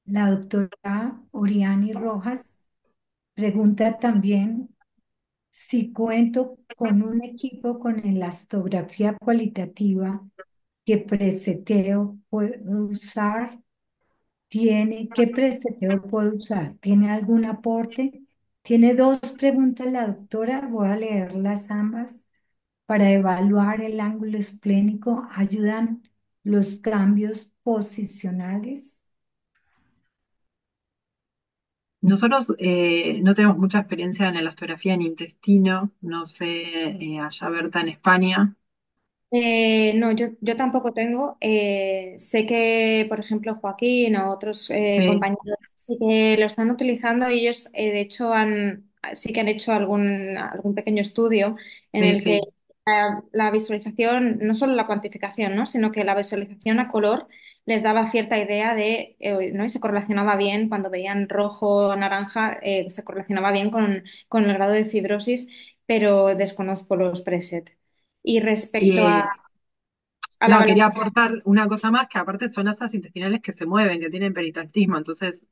la doctora Oriani Rojas pregunta también si cuento con un equipo con elastografía cualitativa que preseteo puedo usar. ¿Qué preseteo puedo usar? ¿Tiene algún aporte? Tiene dos preguntas la doctora, voy a leerlas ambas. Para evaluar el ángulo esplénico, ¿ayudan los cambios posicionales? Nosotros no tenemos mucha experiencia en elastografía en intestino, no sé, allá Berta en España. No, yo tampoco tengo. Sé que, por ejemplo, Joaquín o otros Sí, compañeros sí que lo están utilizando y ellos, de hecho, sí que han hecho algún pequeño estudio en sí, el que sí. la visualización, no solo la cuantificación, ¿no? Sino que la visualización a color les daba cierta idea de, ¿no? Y se correlacionaba bien cuando veían rojo o naranja, se correlacionaba bien con el grado de fibrosis, pero desconozco los preset. Y respecto Y a la no, valoración, quería aportar una cosa más, que aparte son asas intestinales que se mueven, que tienen peritactismo, entonces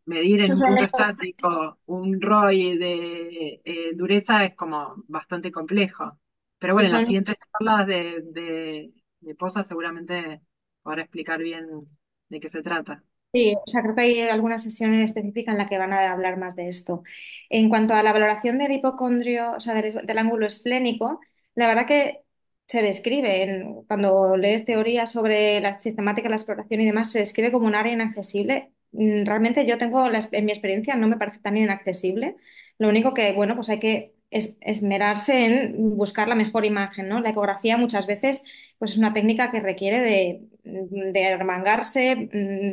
medir en un punto estático un ROI de dureza es como bastante complejo. Pero sí, bueno, en las son, siguientes charlas de POSA seguramente podrá explicar bien de qué se trata. sí, o sea, creo que hay alguna sesión en específica en la que van a hablar más de esto. En cuanto a la valoración del hipocondrio, o sea, del ángulo esplénico, la verdad que se describe, cuando lees teorías sobre la sistemática, la exploración y demás, se describe como un área inaccesible. Realmente yo tengo, en mi experiencia, no me parece tan inaccesible. Lo único que, bueno, pues hay que esmerarse en buscar la mejor imagen, ¿no? La ecografía muchas veces, pues es una técnica que requiere de arremangarse,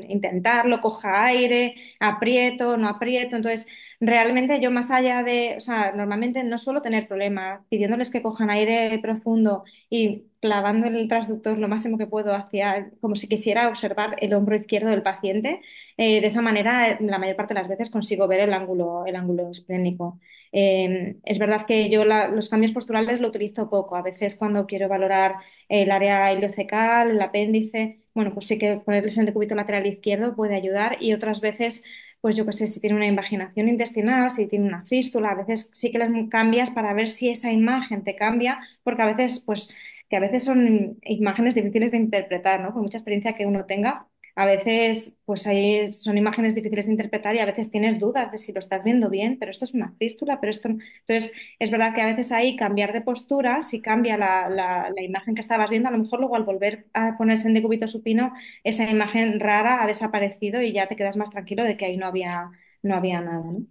intentarlo, coja aire, aprieto, no aprieto. Entonces, realmente yo más allá de, o sea, normalmente no suelo tener problema pidiéndoles que cojan aire profundo y clavando el transductor lo máximo que puedo hacia, como si quisiera observar el hombro izquierdo del paciente. De esa manera, la mayor parte de las veces consigo ver el ángulo esplénico. Es verdad que yo los cambios posturales lo utilizo poco. A veces cuando quiero valorar el área ileocecal, el apéndice, bueno, pues sí que ponerles el decúbito lateral izquierdo puede ayudar y otras veces, pues yo qué sé, si tiene una invaginación intestinal, si tiene una fístula, a veces sí que les cambias para ver si esa imagen te cambia, porque a veces, pues, que a veces son imágenes difíciles de interpretar, ¿no? Por mucha experiencia que uno tenga. A veces, pues ahí son imágenes difíciles de interpretar y a veces tienes dudas de si lo estás viendo bien, pero esto es una fístula, pero esto... Entonces, es verdad que a veces ahí cambiar de postura, si cambia la imagen que estabas viendo, a lo mejor luego al volver a ponerse en decúbito supino, esa imagen rara ha desaparecido y ya te quedas más tranquilo de que ahí no había nada, ¿no?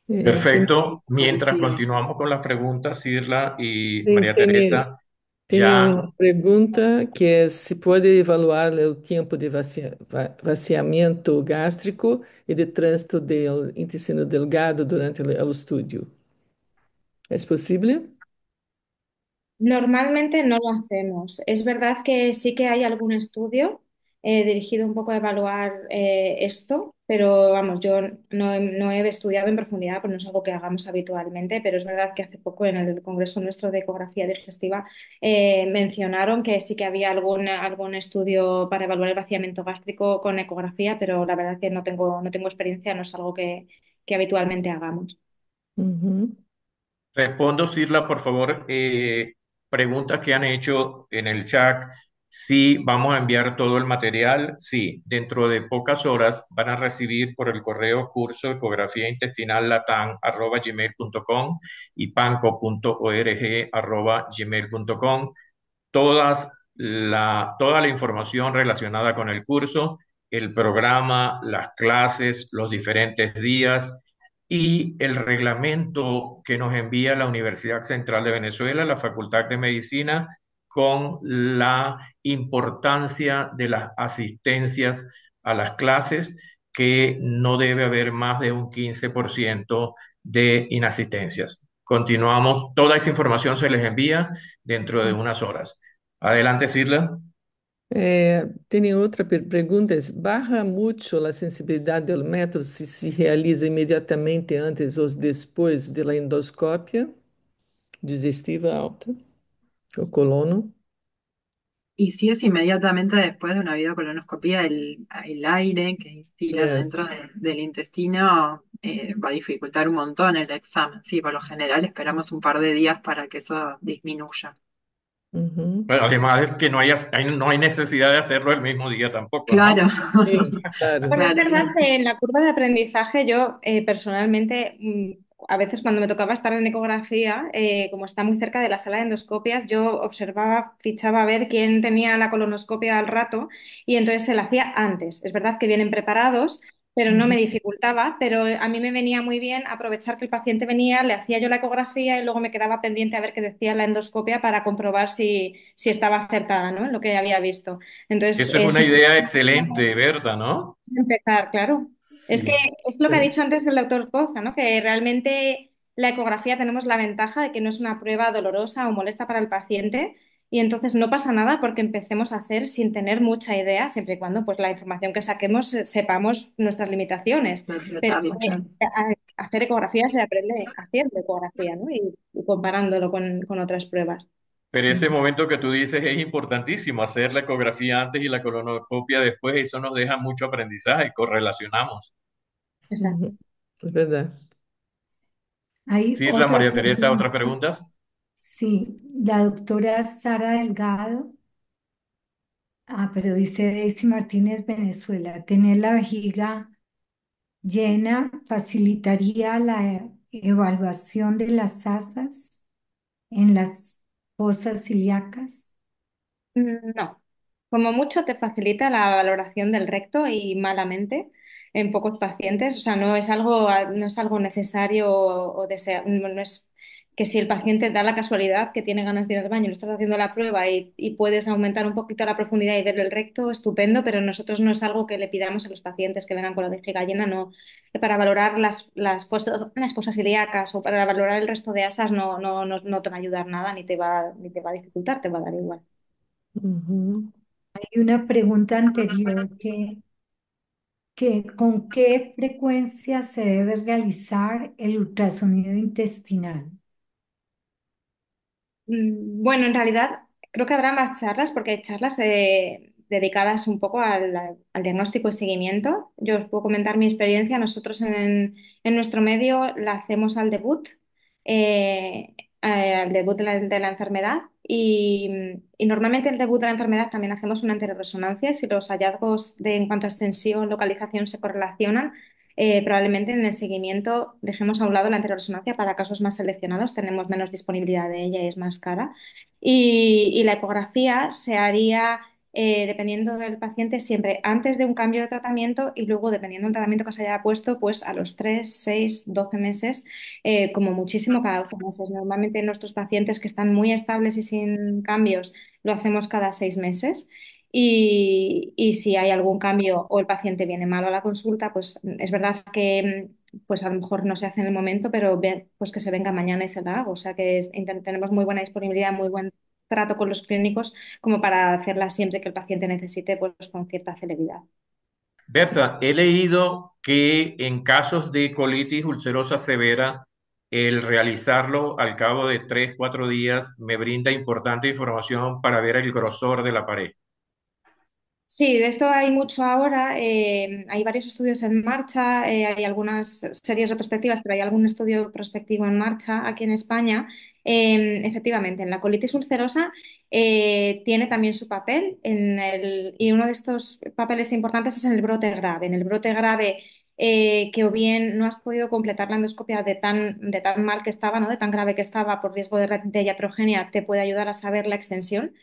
Tem, Perfecto. Mientras Coincido. continuamos con las preguntas, Irla y tem, María tem, Teresa, tem ya. uma pergunta que é se pode evaluar o tempo de vaciamento gástrico e de trânsito do intestino delgado durante o estudio. ¿Es posible? Normalmente no lo hacemos. Es verdad que sí que hay algún estudio dirigido un poco a evaluar esto, pero vamos, yo no he estudiado en profundidad, pues no es algo que hagamos habitualmente, pero es verdad que hace poco en el Congreso nuestro de Ecografía Digestiva mencionaron que sí que había algún estudio para evaluar el vaciamiento gástrico con ecografía, pero la verdad que no tengo experiencia, no es algo que habitualmente hagamos. Uhum. Respondo, Sirla, por favor. Preguntas que han hecho en el chat. Sí, vamos a enviar todo el material. Sí, dentro de pocas horas van a recibir por el correo curso ecografía intestinal latam@gmail.com y panco.org@gmail.com toda la información relacionada con el curso, el programa, las clases, los diferentes días y el reglamento que nos envía la Universidad Central de Venezuela, la Facultad de Medicina, con la importancia de las asistencias a las clases, que no debe haber más de un 15% de inasistencias. Continuamos, toda esa información se les envía dentro de unas horas. Adelante, Sirla. Tem outra pergunta: barra muito a sensibilidade do método se realiza imediatamente antes ou depois da endoscópia digestiva alta, o colono? Y si es inmediatamente después de una videocolonoscopía, el aire que instilan É. adentro del intestino va a dificultar un montón el examen. Sí, por lo general esperamos un par de días para que eso disminuya. Uhum. Bueno, además es que no hay necesidad de hacerlo el mismo día tampoco, ¿no? Claro, Sim, claro. Bueno, es claro, verdad que en la curva de aprendizaje yo personalmente, a veces cuando me tocaba estar en ecografía, como está muy cerca de la sala de endoscopias, yo observaba, fichaba a ver quién tenía la colonoscopia al rato y entonces se la hacía antes. Es verdad que vienen preparados, pero no me Uhum. dificultaba, pero a mí me venía muy bien aprovechar que el paciente venía, le hacía yo la ecografía y luego me quedaba pendiente a ver qué decía la endoscopia para comprobar si estaba acertada, ¿no?, en lo que había visto. Entonces, Eso es una sí. idea excelente, ¿verdad? ¿No? Empezar, claro. Es que Sí. es lo que ha dicho antes el doctor Poza, ¿no? Que realmente la ecografía tenemos la ventaja de que no es una prueba dolorosa o molesta para el paciente y entonces no pasa nada porque empecemos a hacer sin tener mucha idea, siempre y cuando pues la información que saquemos sepamos nuestras limitaciones. la Pero es tratarla, que claro. hacer ecografía se aprende haciendo ecografía, ¿no? Y comparándolo con otras pruebas. Pero ese momento que tú dices es importantísimo, hacer la ecografía antes y la colonoscopia después, eso nos deja mucho aprendizaje, correlacionamos. Exacto. Uhum. É verdade. Hay Sí, la otra María Teresa, ¿otras pregunta. preguntas? Sí, la doctora Sara Delgado. Pero dice Daisy Martínez, Venezuela, tener la vejiga llena facilitaría la evaluación de las asas en las fosas ilíacas. No, como mucho te facilita la valoración del recto y malamente en pocos pacientes. O sea, no es algo necesario o no es que si el paciente da la casualidad que tiene ganas de ir al baño, le estás haciendo la prueba y puedes aumentar un poquito la profundidad y ver el recto, estupendo, pero nosotros no es algo que le pidamos a los pacientes que vengan con la vejiga llena, no. Para valorar las fosas ilíacas o para valorar el resto de asas no te va a ayudar nada, ni te va a dificultar, te va a dar igual. Uhum. Hay una pregunta anterior que ¿con qué frecuencia se debe realizar el ultrasonido intestinal? Bueno, en realidad creo que habrá más charlas porque hay charlas dedicadas un poco al diagnóstico y seguimiento. Yo os puedo comentar mi experiencia. Nosotros en nuestro medio la hacemos al debut de la enfermedad y normalmente el debut de la enfermedad también hacemos una anterresonancia y si los hallazgos en cuanto a extensión, localización se correlacionan, probablemente en el seguimiento dejemos a un lado la anterioresonancia para casos más seleccionados, tenemos menos disponibilidad de ella y es más cara. Y la ecografía se haría, dependiendo del paciente, siempre antes de un cambio de tratamiento y luego, dependiendo del tratamiento que se haya puesto, pues a los 3 6 12 meses, como muchísimo cada 12 meses. Normalmente en nuestros pacientes que están muy estables y sin cambios, lo hacemos cada 6 meses. Y si hay algún cambio o el paciente viene malo a la consulta, pues es verdad que pues a lo mejor no se hace en el momento, pero pues que se venga mañana y se la haga. O sea que tenemos muy buena disponibilidad, muy buen trato con los clínicos como para hacerla siempre que el paciente necesite, pues con cierta celeridad. Berta, he leído que en casos de colitis ulcerosa severa, el realizarlo al cabo de 3, 4 días me brinda importante información para ver el grosor de la pared. Sí, de esto hay mucho ahora. Hay varios estudios en marcha, hay algunas series retrospectivas, pero hay algún estudio prospectivo en marcha aquí en España. Efectivamente, en la colitis ulcerosa tiene también su papel y uno de estos papeles importantes es en el brote grave. En el brote grave que o bien no has podido completar la endoscopia de tan mal que estaba, ¿no? De tan grave que estaba por riesgo de iatrogenia, te puede ayudar a saber la extensión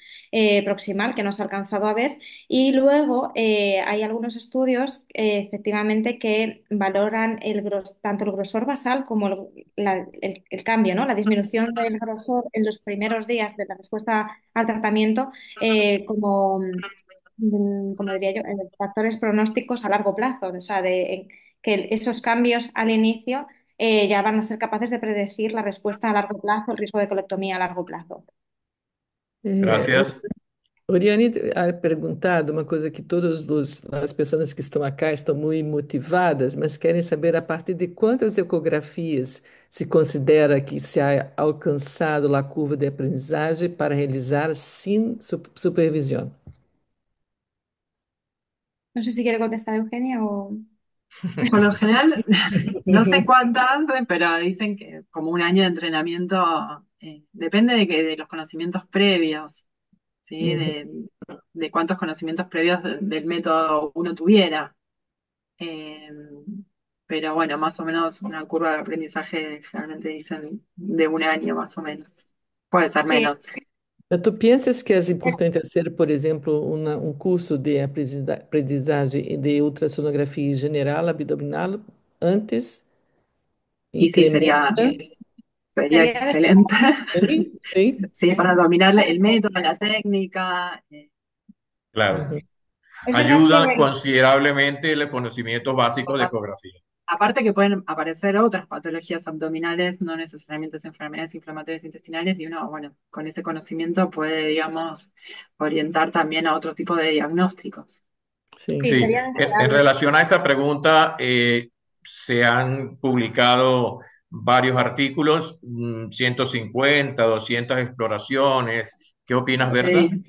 proximal que no has alcanzado a ver. Y luego hay algunos estudios efectivamente que valoran tanto el grosor basal como el cambio, ¿no? La disminución del grosor en los primeros días de la respuesta al tratamiento como diría yo, factores pronósticos a largo plazo, o sea, que esos cambios al inicio ya van a ser capaces de predecir la respuesta a largo plazo, el riesgo de colectomía a largo plazo. É, Gracias. Oriane ha perguntado uma coisa que as pessoas que estão acá estão muito motivadas, mas querem saber a partir de quantas ecografias se considera que se ha alcançado a curva de aprendizagem para realizar sem supervisão. No sé si quiere contestar Eugenia o... Por lo general, no sé cuántas, pero dicen que como un año de entrenamiento, depende de los conocimientos previos, ¿sí? Uhum. De cuántos conocimientos previos del método uno tuviera. Eh, pero bueno, más o menos una curva de aprendizaje generalmente dicen de un año más o menos. Puede ser Sí, menos. Tu pensas que é importante hacer, por exemplo, curso de aprendizagem de ultrassonografia general abdominal antes, Y sí, incrementa? sería sería excelente. Sim, sim. Sí, para dominar el método, la técnica. Claro. Uhum. es verdad que Ayuda considerablemente los conocimientos básicos de A- ecografía. Aparte que pueden aparecer otras patologías abdominales, no necesariamente es enfermedades inflamatorias intestinales, y uno, bueno, con ese conocimiento puede, digamos, orientar también a otro tipo de diagnósticos. Sim. sí, Sí, sería en deseable. relación a esa pregunta, se han publicado varios artículos, 150, 200 exploraciones. ¿Qué opinas, Berta? Sí,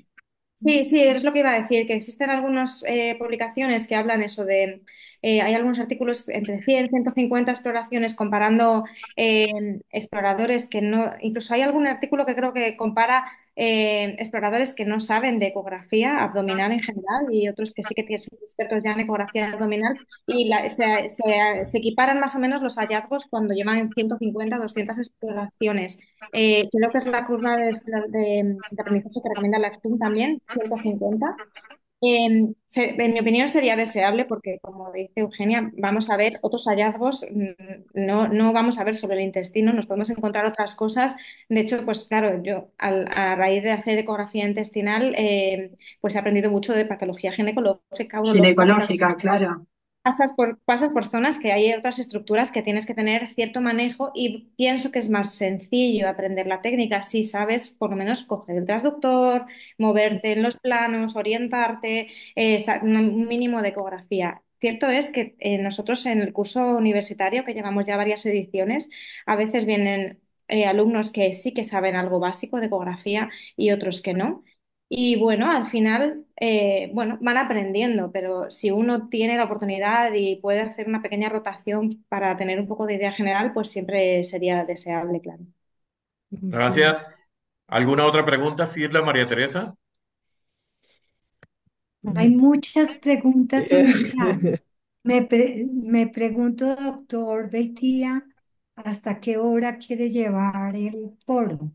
Sí, sí, es lo que iba a decir, que existen algunas publicaciones que hablan eso hay algunos artículos entre 100 y 150 exploraciones comparando exploradores que no, incluso hay algún artículo que creo que compara exploradores que no saben de ecografía abdominal en general y otros que sí que son expertos ya en ecografía abdominal y se equiparan más o menos los hallazgos cuando llevan 150 200 exploraciones. Creo que es la curva de aprendizaje que recomienda la SPIN también, 150. En mi opinión sería deseable porque, como dice Eugenia, vamos a ver otros hallazgos, no vamos a ver solo el intestino, nos podemos encontrar otras cosas. De hecho, pues claro, yo a raíz de hacer ecografía intestinal, pues he aprendido mucho de patología ginecológica, urológica. ginecológica, claro. Pasas por zonas que hay otras estructuras que tienes que tener cierto manejo y pienso que es más sencillo aprender la técnica si sabes por lo menos coger el transductor, moverte en los planos, orientarte, un mínimo de ecografía. Cierto es que nosotros en el curso universitario, que llevamos ya varias ediciones, a veces vienen alumnos que sí que saben algo básico de ecografía y otros que no. Y bueno, al final, bueno, van aprendiendo, pero si uno tiene la oportunidad y puede hacer una pequeña rotación para tener un poco de idea general, pues siempre sería deseable, claro. Uhum. Gracias. ¿Alguna otra pregunta, Sirla María Teresa? Hay muchas preguntas É. en el chat. Me pregunto, doctor Beitia, ¿hasta qué hora quiere llevar el foro?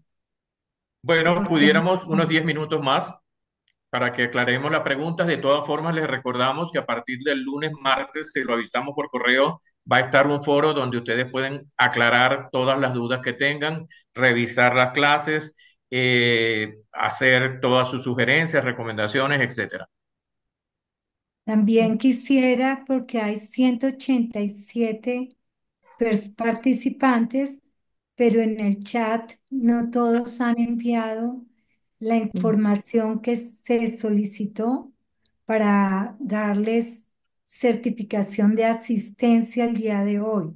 Bueno, Porque pudiéramos unos 10 minutos más para que aclaremos las preguntas. De todas formas, les recordamos que a partir del lunes, martes, se lo avisamos por correo, va a estar un foro donde ustedes pueden aclarar todas las dudas que tengan, revisar las clases, hacer todas sus sugerencias, recomendaciones, etcétera. también quisiera, porque hay 187 participantes, pero en el chat no todos han enviado la Uhum. información que se solicitó para darles certificación de asistencia el día de hoy.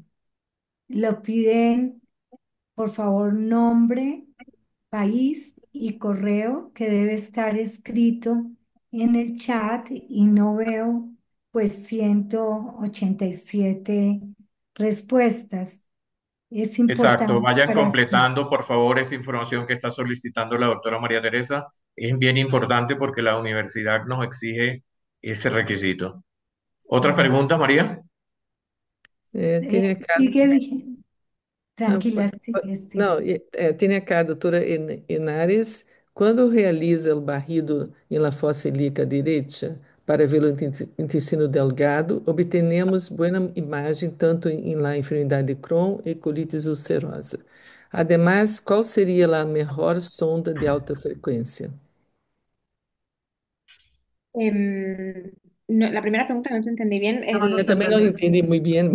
Lo piden, por favor, nombre, país y correo que debe estar escrito en el chat y no veo pues 187 respuestas. Es Exacto, importante vayan para su... completando por favor esa información que está solicitando la doctora María Teresa. Es bien importante porque la universidad nos exige ese requisito. ¿Otra Bueno, pregunta, María? Tem acá, sigue vigente. não, Tranquila, sigue, não, sigue. tem acá a doutora Henares, quando realiza o barrido em la fossa ilíaca direita para ver o intestino delgado, obtenemos boa imagem tanto em la enfermidade de Crohn e colitis ulcerosa. Además, qual seria a melhor sonda de alta frequência? Em, la primera pregunta no te entendí bien. No, no Eu se também não entendió. entendi muito bem.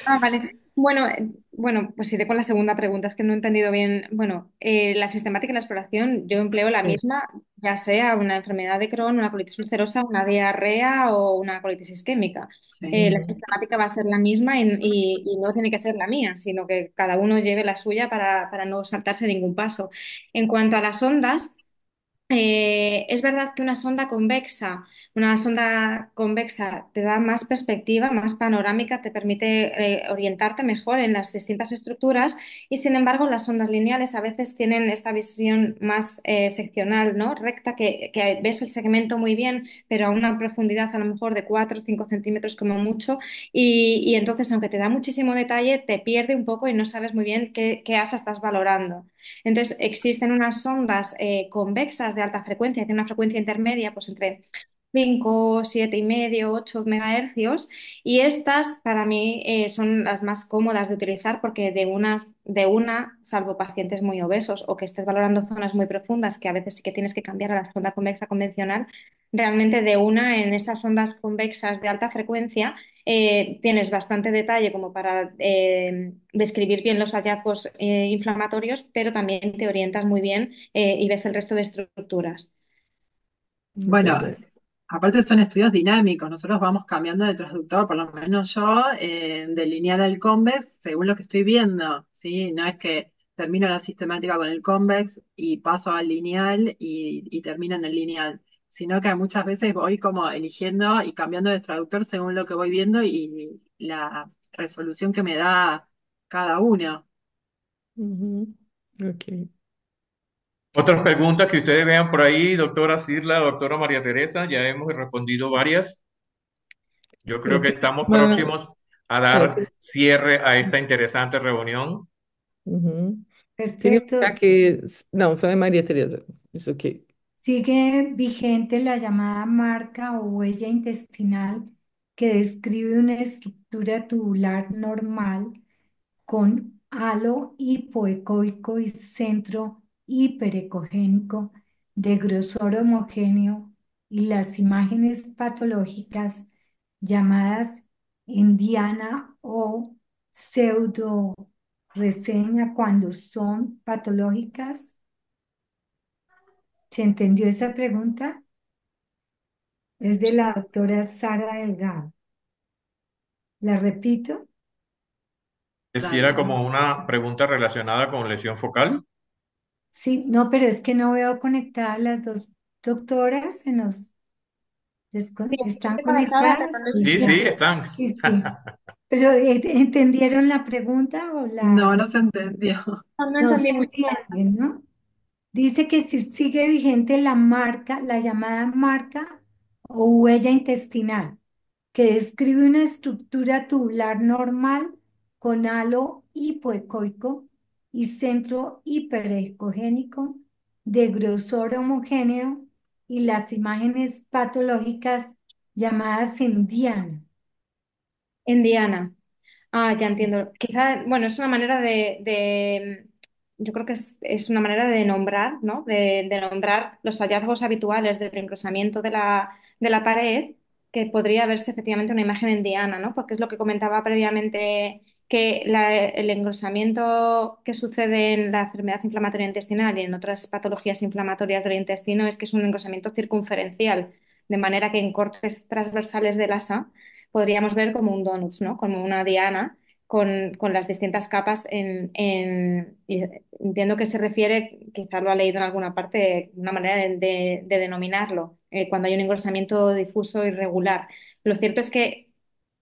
Ah, vale. Bueno, bueno, pues iré con la segunda pregunta. Es que no he entendido bien. Bueno, la sistemática y la exploración, yo empleo la É. misma, ya sea una enfermedad de Crohn, una colitis ulcerosa, una diarrea o una colitis isquémica. Sí. La Uhum. sistemática va a ser la misma y no tiene que ser la mía, sino que cada uno lleve la suya para no saltarse ningún paso. En cuanto a las ondas, es verdad que una sonda convexa te da más perspectiva, más panorámica, te permite orientarte mejor en las distintas estructuras y sin embargo las ondas lineales a veces tienen esta visión más seccional, ¿no? Recta, que ves el segmento muy bien, pero a una profundidad a lo mejor de 4 o 5 centímetros como mucho y entonces aunque te da muchísimo detalle, te pierde un poco y no sabes muy bien qué asa estás valorando. Entonces, existen unas ondas convexas de alta frecuencia, de una frecuencia intermedia, pues entre 5, 7 y medio, 8 megahercios, y estas para mí son las más cómodas de utilizar porque de una, salvo pacientes muy obesos o que estés valorando zonas muy profundas, que a veces sí que tienes que cambiar a la sonda convexa convencional, realmente de una en esas ondas convexas de alta frecuencia tienes bastante detalle como para describir bien los hallazgos inflamatorios, pero también te orientas muy bien y ves el resto de estructuras. Bueno, Entendi. aparte son estudios dinámicos, nosotros vamos cambiando de transductor, por lo menos yo, de lineal al convex, según lo que estoy viendo, ¿sí? No es que termino la sistemática con el convex y paso al lineal y termino en el lineal, sino que muchas veces voy como eligiendo y cambiando de traductor según lo que voy viendo y la resolución que me da cada uno. Uhum. Ok. Otras preguntas que ustedes vean por ahí, doctora Cirla, doctora María Teresa, ya hemos respondido varias. Yo creo que Tem estamos uma, próximos a tem, dar cierre a esta interesante reunión. uhum. Tem um Perfecto. lugar que. Não, foi a Maria Tereza. Isso aqui. Sigue vigente la llamada marca o huella intestinal que describe una estructura tubular normal con halo hipoecoico y centro hiperecogénico de grosor homogéneo y las imágenes patológicas llamadas en diana o pseudo reseña cuando son patológicas. ¿Se entendió esa pregunta? Es de la doctora Sara Delgado. ¿La repito? Si era Dale. como una pregunta relacionada con lesión focal. Sí, no, pero es que no veo conectadas las dos doctoras. Sí, ¿Están estoy conectada, pero conectadas? no Sí, Sí, estoy sí, ya. entendiendo. están. Sí, sí. Pero ¿entendieron la pregunta o No, la... no se entendió. No, no No se entendí mucho. entienden, ¿no? Dice que si sigue vigente la marca, la llamada marca o huella intestinal, que describe una estructura tubular normal con halo hipoecoico y centro hiperecogénico de grosor homogéneo y las imágenes patológicas llamadas en diana. En Diana. Ah, ya entiendo. Quizá, bueno, es una manera yo creo que es una manera de nombrar, ¿no? De nombrar los hallazgos habituales del encruzamiento de la pared, que podría verse efectivamente una imagen en Diana, ¿no? Porque es lo que comentaba previamente que el engrosamiento que sucede en la enfermedad inflamatoria intestinal y en otras patologías inflamatorias del intestino es que es un engrosamiento circunferencial, de manera que en cortes transversales del asa podríamos ver como un donut, ¿no? Como una diana con las distintas capas y entiendo que se refiere, quizá lo ha leído en alguna parte, una manera de denominarlo, cuando hay un engrosamiento difuso irregular. Lo cierto es que,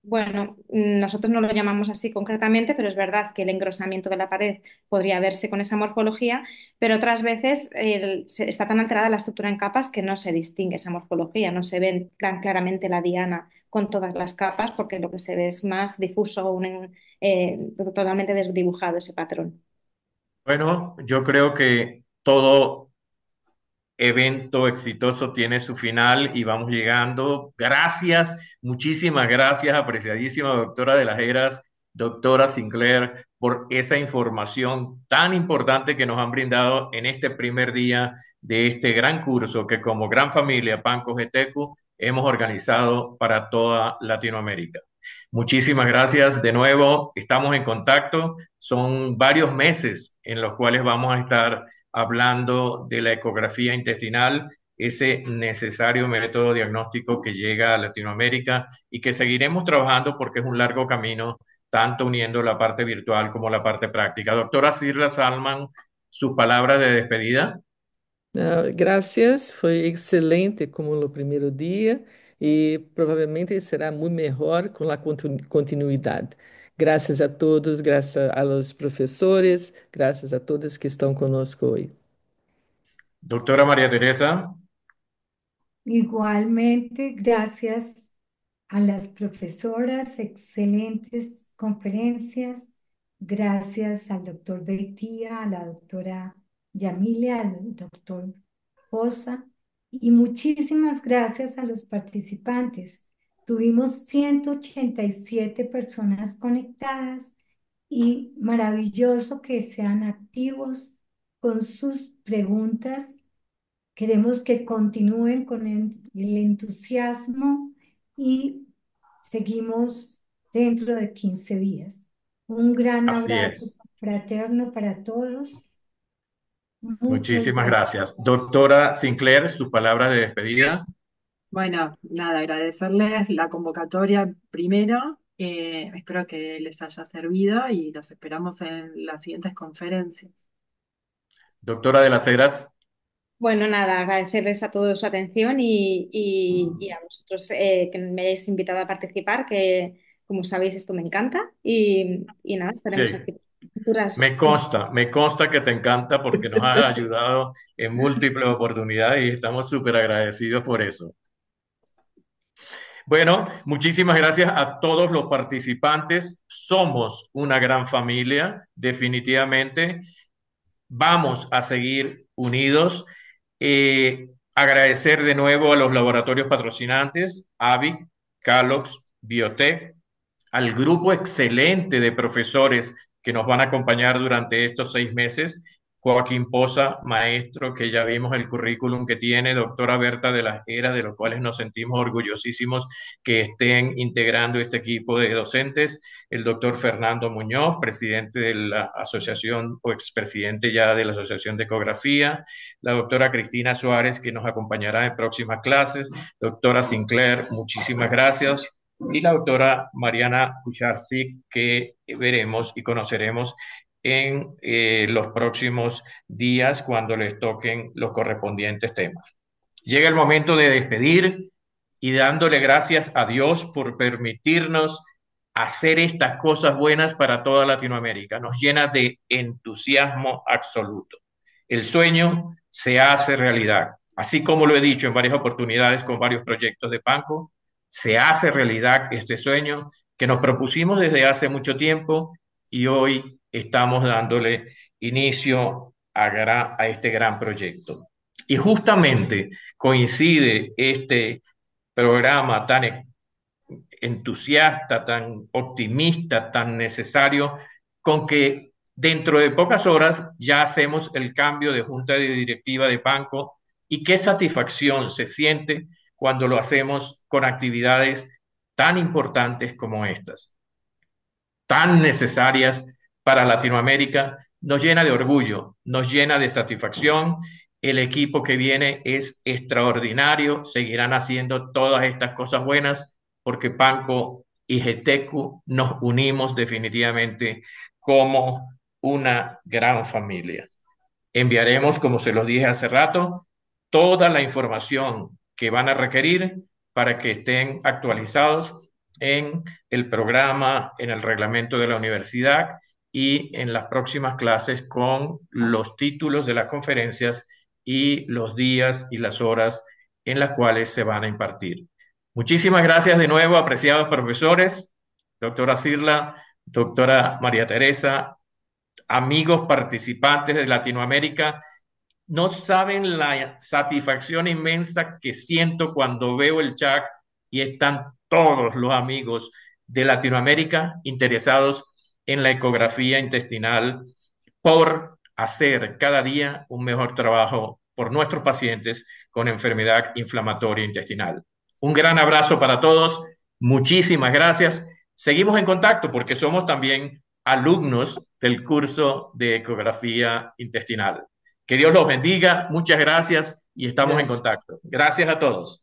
bueno, nosotros no lo llamamos así concretamente, pero es verdad que el engrosamiento de la pared podría verse con esa morfología, pero otras veces está tan alterada la estructura en capas que no se distingue esa morfología, no se ve tan claramente la diana con todas las capas, porque lo que se ve es más difuso, totalmente desdibujado ese patrón. Bueno, yo creo que todo evento exitoso tiene su final y vamos llegando. Gracias, muchísimas gracias, apreciadísima doctora de las Heras, doctora Sinclair, por esa información tan importante que nos han brindado en este primer día de este gran curso que como gran familia Panco GTQ hemos organizado para toda Latinoamérica. Muchísimas gracias de nuevo, estamos en contacto, son varios meses en los cuales vamos a estar hablando de la ecografía intestinal, ese necesario método diagnóstico que llega a Latinoamérica y que seguiremos trabajando porque es un largo camino, tanto uniendo la parte virtual como la parte práctica. Doctora Sirla Salman, sus palabras de despedida. Gracias, foi excelente como no primeiro dia e provavelmente será muito melhor com a continuidade. Graças a todos, graças a los professores, graças a todos que estão conosco hoje. Doctora María Teresa. Igualmente, gracias a las profesoras, excelentes conferencias. Gracias al doctor Beitia, a la doctora Yamilia, al doctor Poza. Y muchísimas gracias a los participantes. Tuvimos 187 personas conectadas y maravilloso que sean activos con sus preguntas. Queremos que continúen con el entusiasmo y seguimos dentro de 15 días. Un gran Así abrazo es. fraterno para todos. Muchas Muchísimas gracias. gracias. Doctora Sinclair, sus palabras de despedida. Bueno, nada, agradecerles la convocatoria primero. Espero que les haya servido y los esperamos en las siguientes conferencias. Doctora de las Heras. Bueno, nada, agradecerles a todos su atención y a vosotros que me hayáis invitado a participar, que como sabéis esto me encanta y nada, estaremos Sí. aquí en futuras. Me consta que te encanta porque nos has ayudado en múltiples oportunidades y estamos súper agradecidos por eso. Bueno, muchísimas gracias a todos los participantes. Somos una gran familia, definitivamente. Vamos a seguir unidos. Agradecer de nuevo a los laboratorios patrocinantes, AVIC, Calox, Biotech, al grupo excelente de profesores que nos van a acompañar durante estos 6 meses. Joaquín Poza, maestro, que ya vimos el currículum que tiene, doctora Berta de las Heras, de los cuales nos sentimos orgullosísimos que estén integrando este equipo de docentes, el doctor Fernando Muñoz, presidente de la asociación o expresidente ya de la Asociación de Ecografía, la doctora Cristina Suárez, que nos acompañará en próximas clases, doctora Sinclair, muchísimas gracias, y la doctora Mariana Kucharczyk, que veremos y conoceremos en los próximos días cuando les toquen los correspondientes temas. Llega el momento de despedir y dándole gracias a Dios por permitirnos hacer estas cosas buenas para toda Latinoamérica. Nos llena de entusiasmo absoluto. El sueño se hace realidad. Así como lo he dicho en varias oportunidades con varios proyectos de Panco, se hace realidad este sueño que nos propusimos desde hace mucho tiempo y hoy estamos dándole inicio a este gran proyecto. Y justamente coincide este programa tan entusiasta, tan optimista, tan necesario, con que dentro de pocas horas ya hacemos el cambio de junta de directiva de Banco y qué satisfacción se siente cuando lo hacemos con actividades tan importantes como estas. tan necesarias para Latinoamérica, nos llena de orgullo, nos llena de satisfacción. El equipo que viene es extraordinario, seguirán haciendo todas estas cosas buenas porque Panco y GETECU nos unimos definitivamente como una gran familia. Enviaremos, como se los dije hace rato, toda la información que van a requerir para que estén actualizados en el programa, en el reglamento de la universidad y en las próximas clases con los títulos de las conferencias y los días y las horas en las cuales se van a impartir. Muchísimas gracias de nuevo, apreciados profesores, doctora Cirla, doctora María Teresa, amigos participantes de Latinoamérica. No saben la satisfacción inmensa que siento cuando veo el chat y están todos los amigos de Latinoamérica interesados en la ecografía intestinal por hacer cada día un mejor trabajo por nuestros pacientes con enfermedad inflamatoria intestinal. Un gran abrazo para todos. Muchísimas gracias. Seguimos en contacto porque somos también alumnos del curso de ecografía intestinal. Que Dios los bendiga. Muchas gracias y estamos en Gracias. contacto. Gracias a todos.